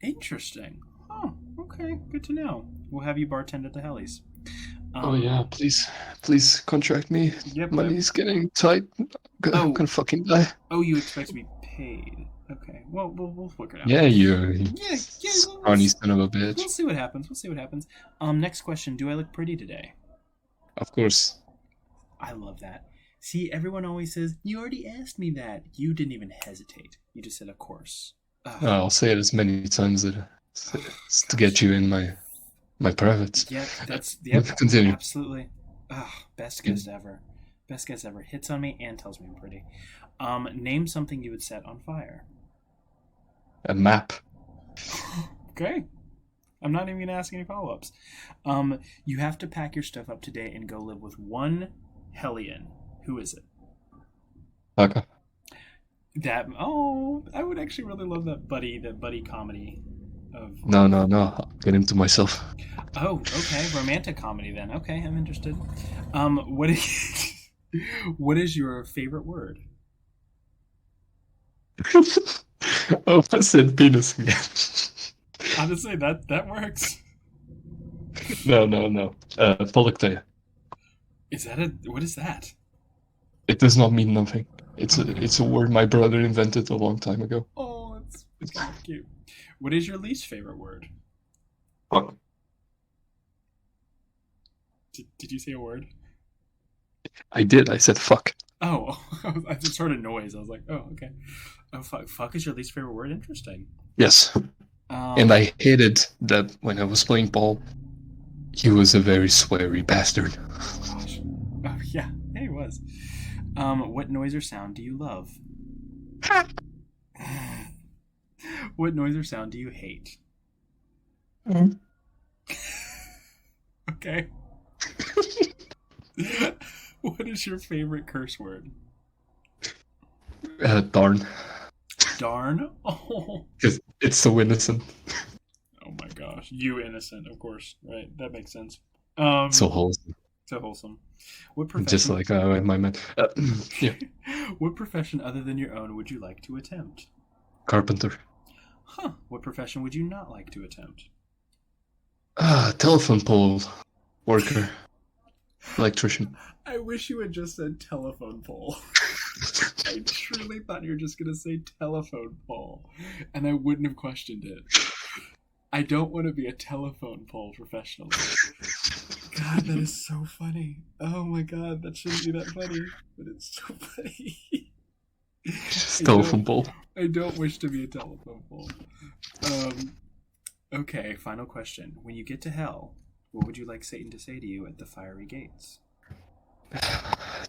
Interesting. Oh, okay. Good to know. We'll have you bartend at the Hellies. Oh yeah, please contract me. Yep, money's getting tight. I'm gonna fucking die. Oh, you expect to be paid? Okay. Well, we'll work it out. Yeah, you. Yeah. Scrawny son of a bitch. We'll see what happens. Next question. Do I look pretty today? Of course. I love that. See, everyone always says, you already asked me that. You didn't even hesitate. You just said, of course. I'll say it as many times as to get you in my privates. Yeah, Continue. Absolutely. Best guess ever. Hits on me and tells me I'm pretty. Name something you would set on fire. A map. Okay. I'm not even going to ask any follow-ups. You have to pack your stuff up today and go live with one Hellion. Who is it? Taka. I would actually really love that buddy comedy of. No. I'll get into myself. Oh, okay, romantic comedy then. Okay, I'm interested. What is what is your favorite word? Oh, I said penis again. Honestly, that works. No. Polykteia. Is that what is that? It does not mean nothing. It's a word my brother invented a long time ago. Oh, it's kind of cute. What is your least favorite word? Fuck. Did you say a word? I did. I said fuck. Oh, I just heard a noise. I was like, oh, okay. Oh, fuck is your least favorite word? Interesting. Yes. And I hated that when I was playing Paul, he was a very sweary bastard. Gosh. Oh, yeah, he was. What noise or sound do you love? What noise or sound do you hate? Okay. What is your favorite curse word? Darn. Darn? Oh. Because it's so innocent. Oh my gosh. You innocent, of course. Right. That makes sense. So wholesome. So wholesome. What profession? Just like my man. Yeah. What profession other than your own would you like to attempt? Carpenter. Huh. What profession would you not like to attempt? Telephone pole worker. Electrician. I wish you had just said telephone pole. I truly thought you were just going to say telephone pole, and I wouldn't have questioned it. I don't want to be a telephone pole professional. God, that is so funny. Oh my god, that shouldn't be that funny, but it's so funny. Telephone pole. I don't wish to be a telephone pole. Okay, final question. When you get to hell, what would you like Satan to say to you at the fiery gates?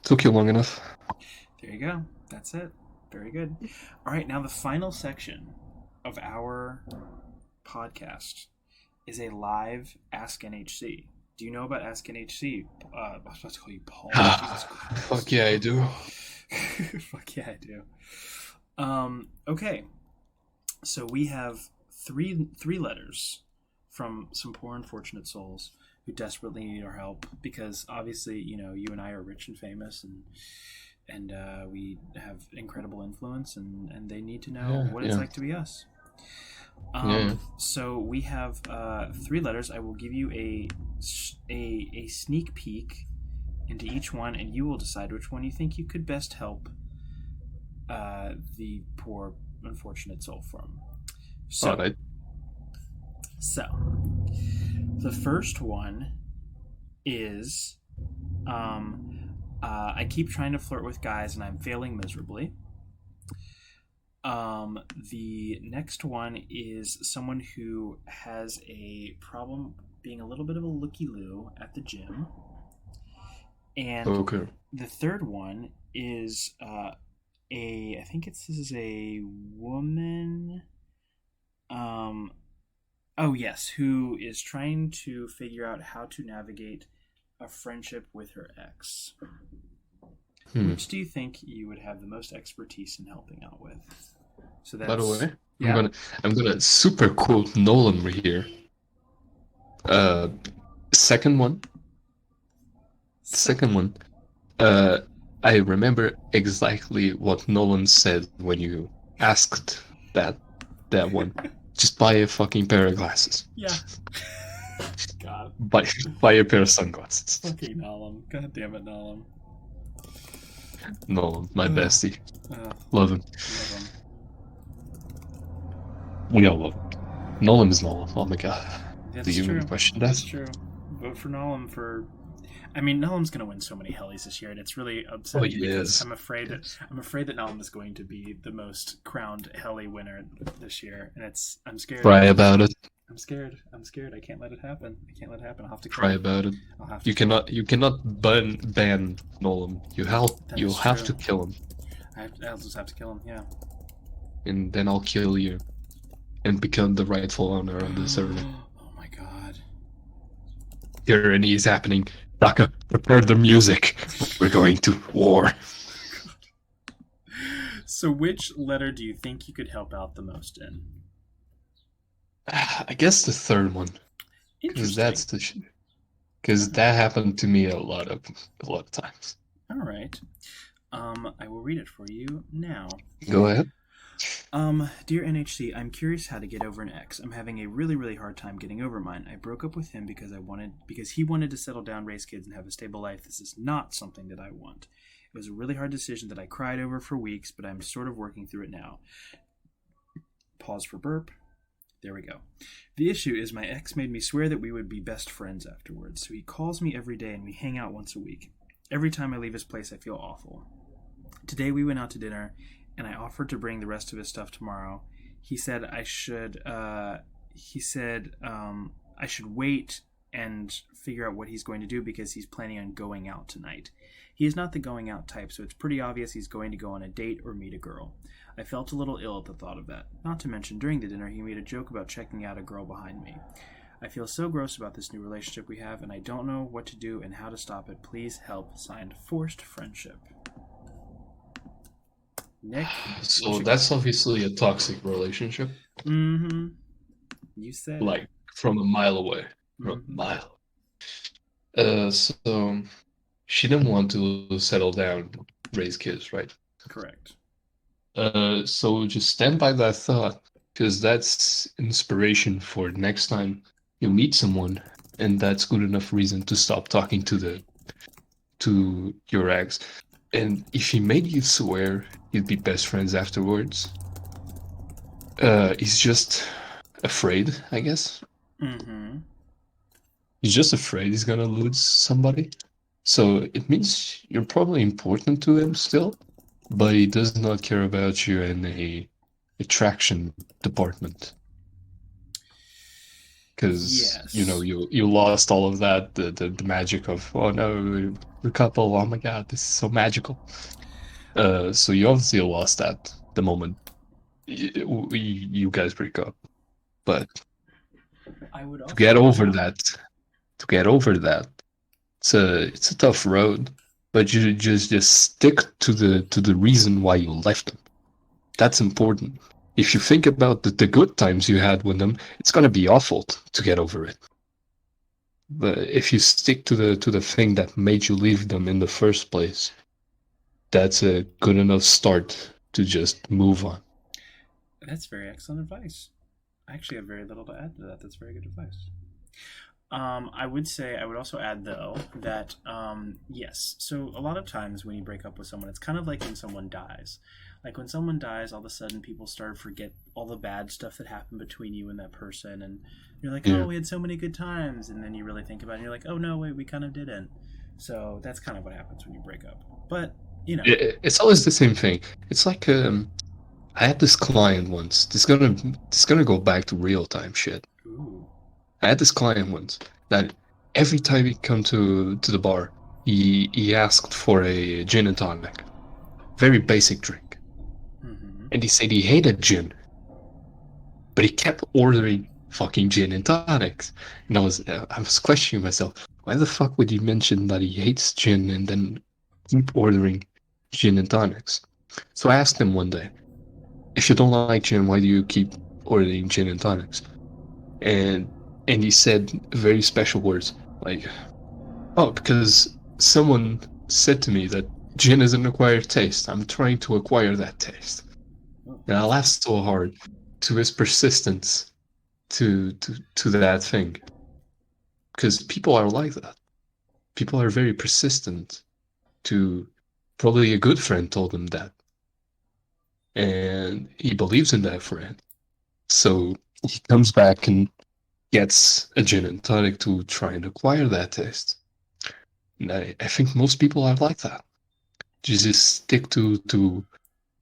Took you long enough. There you go. That's it. Very good. All right, now the final section of our podcast is a live Ask NHC. Do you know about Ask NHC? I was about to call you Paul. Jesus Christ. Fuck yeah, I do. Fuck yeah, I do. Okay. So we have three letters from some poor unfortunate souls who desperately need our help because obviously, you know, you and I are rich and famous and we have incredible influence and they need to know what it's like to be us. So we have 3 letters. I will give you a sneak peek into each one, and you will decide which one you think you could best help the poor unfortunate soul from. So, all right. So the first one is I keep trying to flirt with guys and I'm failing miserably. The next one is someone who has a problem being a little bit of a looky-loo at the gym. And the third one is I think this is a woman. Oh yes, who is trying to figure out how to navigate a friendship with her ex. Which do you think you would have the most expertise in helping out with? So that's, by the way, yeah. I'm gonna super quote Nolan here. Second one. I remember exactly what Nolan said when you asked that one. Just buy a fucking pair of glasses. Yeah. God. Buy a pair of sunglasses. Fucking Nolan. God damn it, Nolan. Nolan, my bestie. Love Love him. him. We all love him. Nolan is Nolan. Oh my god. That's Do you true. even question that? That's true. Vote for Nolan for... I mean, Nolan's going to win so many Hellies this year, and it's really upsetting because I'm afraid that Nolan is going to be the most crowned Helly winner this year, and I'm scared. Cry about it. I'm scared. I can't let it happen. I'll have to cry about it. You cannot ban Nolan. You'll have to kill him. I'll just have to kill him. Yeah. And then I'll kill you, and become the rightful owner of the server. Oh my god. Tyranny is happening. Taka. Prepare the music. We're going to war. So, which letter do you think you could help out the most in? I guess the third one, because Interesting. because that happened to me a lot of times. All right. I will read it for you now. Go ahead. Dear NHC, I'm curious how to get over an ex. I'm having a really, really hard time getting over mine. I broke up with him because he wanted to settle down, raise kids, and have a stable life. This is not something that I want. It was a really hard decision that I cried over for weeks, but I'm sort of working through it now. Pause for burp. There we go. The issue is my ex made me swear that we would be best friends afterwards, so he calls me every day and we hang out once a week. Every time I leave his place, I feel awful. Today we went out to dinner, and I offered to bring the rest of his stuff tomorrow. He said I should. I should wait and figure out what he's going to do because he's planning on going out tonight. He is not the going out type, so it's pretty obvious he's going to go on a date or meet a girl. I felt a little ill at the thought of that. Not to mention, during the dinner, he made a joke about checking out a girl behind me. I feel so gross about this new relationship we have, and I don't know what to do and how to stop it. Please help. Signed, Forced Friendship. Nick? So that's obviously a toxic relationship. Mm-hmm. You said like from a mile away. From a mile. So she didn't want to settle down, raise kids, right? Correct. So just stand by that thought, because that's inspiration for next time you meet someone, and that's good enough reason to stop talking to your ex. And if he made you swear you'd be best friends afterwards, he's just afraid, I guess. Mm-hmm. He's just afraid he's gonna lose somebody. So it means you're probably important to him still, but he does not care about you in a attraction department. Because you lost all of that, the magic of, oh no, the couple, oh my god, this is so magical. So you obviously lost that the moment you guys break up. But to get over that, it's a tough road. But you just stick to the reason why you left them. That's important. If you think about the good times you had with them, it's gonna be awful to get over it. But if you stick to the thing that made you leave them in the first place, that's a good enough start to just move on. That's very excellent advice. I actually have very little to add to that. That's very good advice. I would also add though that yes. So a lot of times when you break up with someone, it's kind of like when someone dies. Like when someone dies, all of a sudden people start to forget all the bad stuff that happened between you and that person, and you're like, oh, we had so many good times, and then you really think about it, and you're like, oh no, wait, we kind of didn't. So that's kind of what happens when you break up. But it's always the same thing. It's like I had this client once. This gonna go back to real time shit. Ooh. I had this client once that every time he come to the bar, he asked for a gin and tonic, very basic drink, and he said he hated gin, but he kept ordering fucking gin and tonics, and I was questioning myself, why the fuck would he mention that he hates gin and then keep ordering gin and tonics? So I asked him one day, if you don't like gin, why do you keep ordering gin and tonics? And he said very special words like, oh, because someone said to me that gin is an acquired taste. I'm trying to acquire that taste. And I laughed so hard to his persistence to that thing. Because people are like that. People are very persistent. Probably a good friend told him that. And he believes in that friend. So he comes back and gets a gin and tonic to try and acquire that taste. And I think most people are like that. You just stick to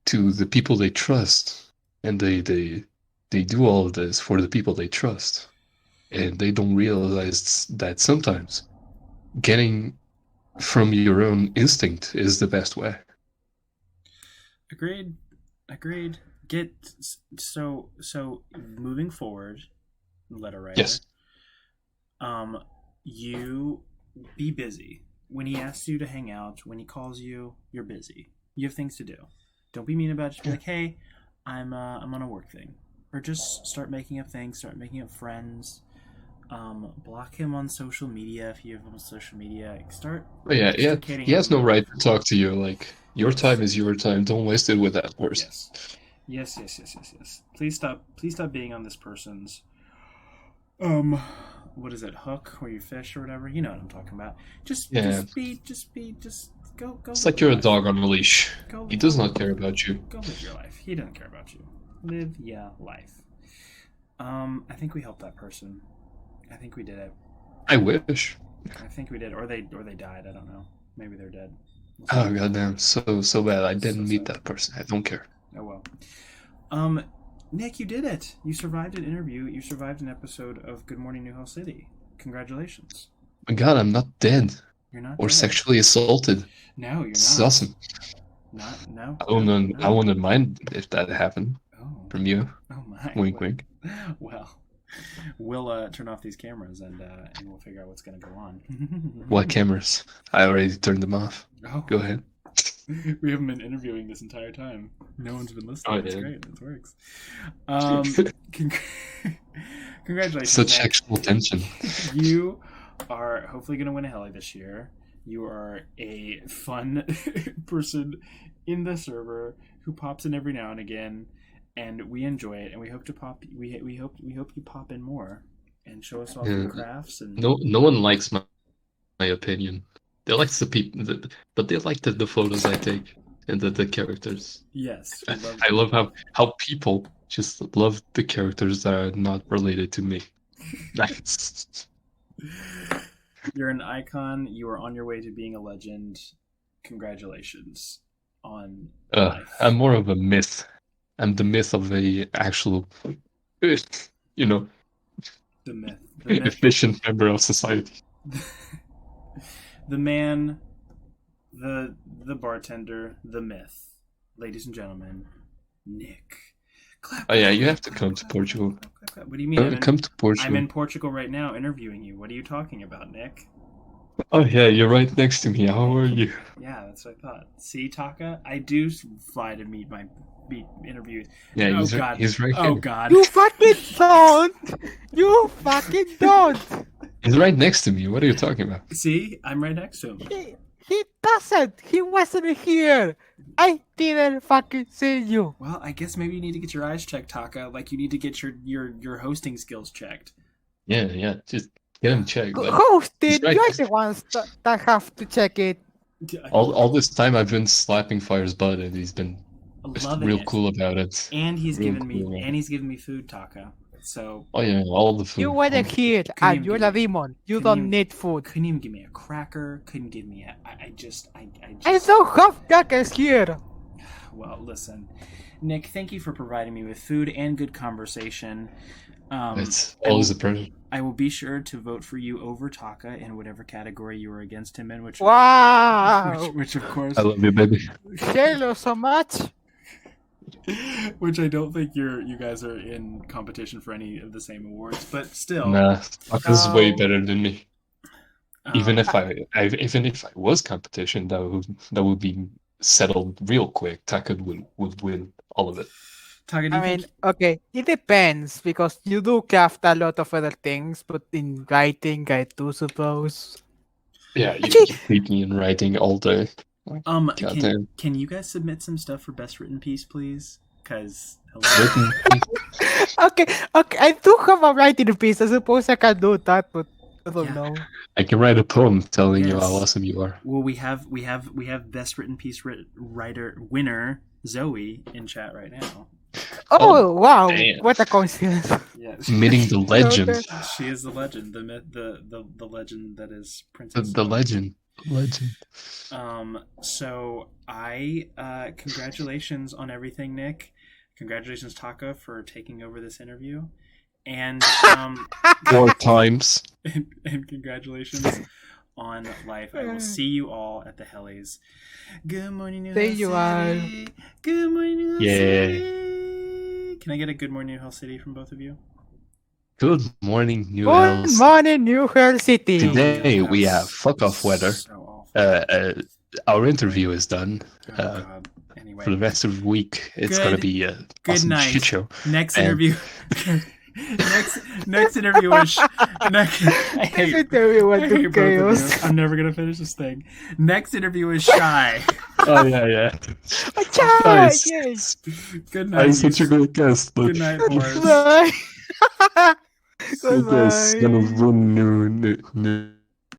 the people they trust, and they do all of this for the people they trust, and they don't realize that sometimes getting from your own instinct is the best way. Agreed. So moving forward, letter writer. Yes. You be busy. when he asks you to hang out, when he calls you, you're busy. You have things to do. Don't be mean about it. Just be like, hey, I'm on a work thing. Or just start making up things, start making up friends. Block him on social media if you have him on social media. Start extricating he has him no from- right to talk to you. Like, your time is your time. Don't waste it with that person. Yes. Please stop being on this person's what is it, hook where you fish or whatever? You know what I'm talking about. Just go. It's like you're a dog on a leash. Go, He does not care about you. Go live your life. He doesn't care about you. Live your life. I think we helped that person. I think we did it. I wish. I think we did, or they died. I don't know. Maybe they're dead. Oh goddamn, so bad. I didn't meet sad. that person. I don't care. Oh well. Nick, you did it. You survived an interview. You survived an episode of Good Morning New Hell City. Congratulations. My God, I'm not dead You're not or dead. sexually assaulted. No, you're not. This is awesome. No. I wouldn't mind if that happened from you. Oh my. Wink, wink. Well, we'll turn off these cameras and we'll figure out what's going to go on. What cameras? I already turned them off. Oh. Go ahead. We haven't been interviewing this entire time. No one's been listening. Oh, That's yeah. great. It works. Congratulations. Such Nick. actual tension. You are hopefully going to win a heli this year. You are a fun person in the server who pops in every now and again, and we enjoy it. And we hope to pop. We hope you pop in more and show us all your crafts. And No one likes my opinion. They like the people, but they like the photos I take and the characters. Yes, I love how people just love the characters that are not related to me. Nice. You're an icon. You are on your way to being a legend. Congratulations on life. I'm more of a myth. I'm the myth of a actual, The myth. efficient member of society. The man, the bartender, the myth. Ladies and gentlemen, Nick. Clap, Oh yeah, clap, you have to clap, come clap, to clap, Portugal. clap, clap, clap. What do you mean? Come to Portugal. I'm in Portugal right now interviewing you. What are you talking about, Nick? Oh yeah, you're right next to me. How are you? Yeah, that's what I thought. See, Taka, I do fly to meet interviews. Yeah, Oh, he's God. right. He's right Oh here. God! You fucking don't! You fucking don't! He's right next to me. What are you talking about? See, I'm right next to him. He doesn't! He wasn't here! I didn't fucking see you! Well, I guess maybe you need to get your eyes checked, Taka. Like you need to get your hosting skills checked. Yeah. Just get him checked. But Hosted, right you're next- the ones that have to check it. all this time I've been slapping Fire's butt, and he's been Loving real it. cool about it. And he's Real given cool. me food, Taka. So Oh yeah, all the food. You weren't here, Couldn't and even you're give a me- demon. You couldn't don't even- need food. couldn't even give me a cracker. Couldn't give me a. I I just. don't have crackers here! Well, listen, Nick. Thank you for providing me with food and good conversation. It's always a pleasure. I will be sure to vote for you over Taka in whatever category you were against him in, which Wow! which of course, I love you, baby. Hello so much! which I don't think you guys are in competition for any of the same awards, but still, Nah, Taka's way No. better than me. Even if I was competition, that would be settled real quick. Taka would win all of it. Taka, do you I mean, think, okay, it depends, because you do craft a lot of other things, but in writing, I do suppose. Yeah, you Actually- just beat me in writing all day. Goddamn. can you guys submit some stuff for best written piece, please? Because Written- Okay, I do have a writing piece. I suppose I can do that, but I don't Yeah. know. I can write a poem telling you Yes. how awesome you are. well, we have best written piece writer winner Zoe in chat right now. Oh, wow! damn. What a coincidence. Yeah, Meeting the legend. Okay. she is the legend, the myth, the legend that is Princess. The legend. Legend. So I congratulations on everything, Nick. Congratulations, Taka, for taking over this interview, and 4 times. and congratulations on life. I will see you all at the Hellies. Good morning, New There Hell you City. Good morning, New Hell Yeah. City. Can I get a good morning, New Hell City from both of you? Good morning, New Good Orleans. morning, New York City. Today That we was have fuck off weather. So awful. our interview is done. Oh God. Anyway, For the rest of the week, it's gonna be a good awesome night. shit show. Next And- interview. next interview is. Next interview was I the hate both of you. chaos. I'm never gonna finish this thing. Next interview is Shy. Oh yeah. Ciao, Nice. yes. Good night. I'm such a great guest. Good night, Boris. Bye. Goodbye. Goodbye. Kind of run new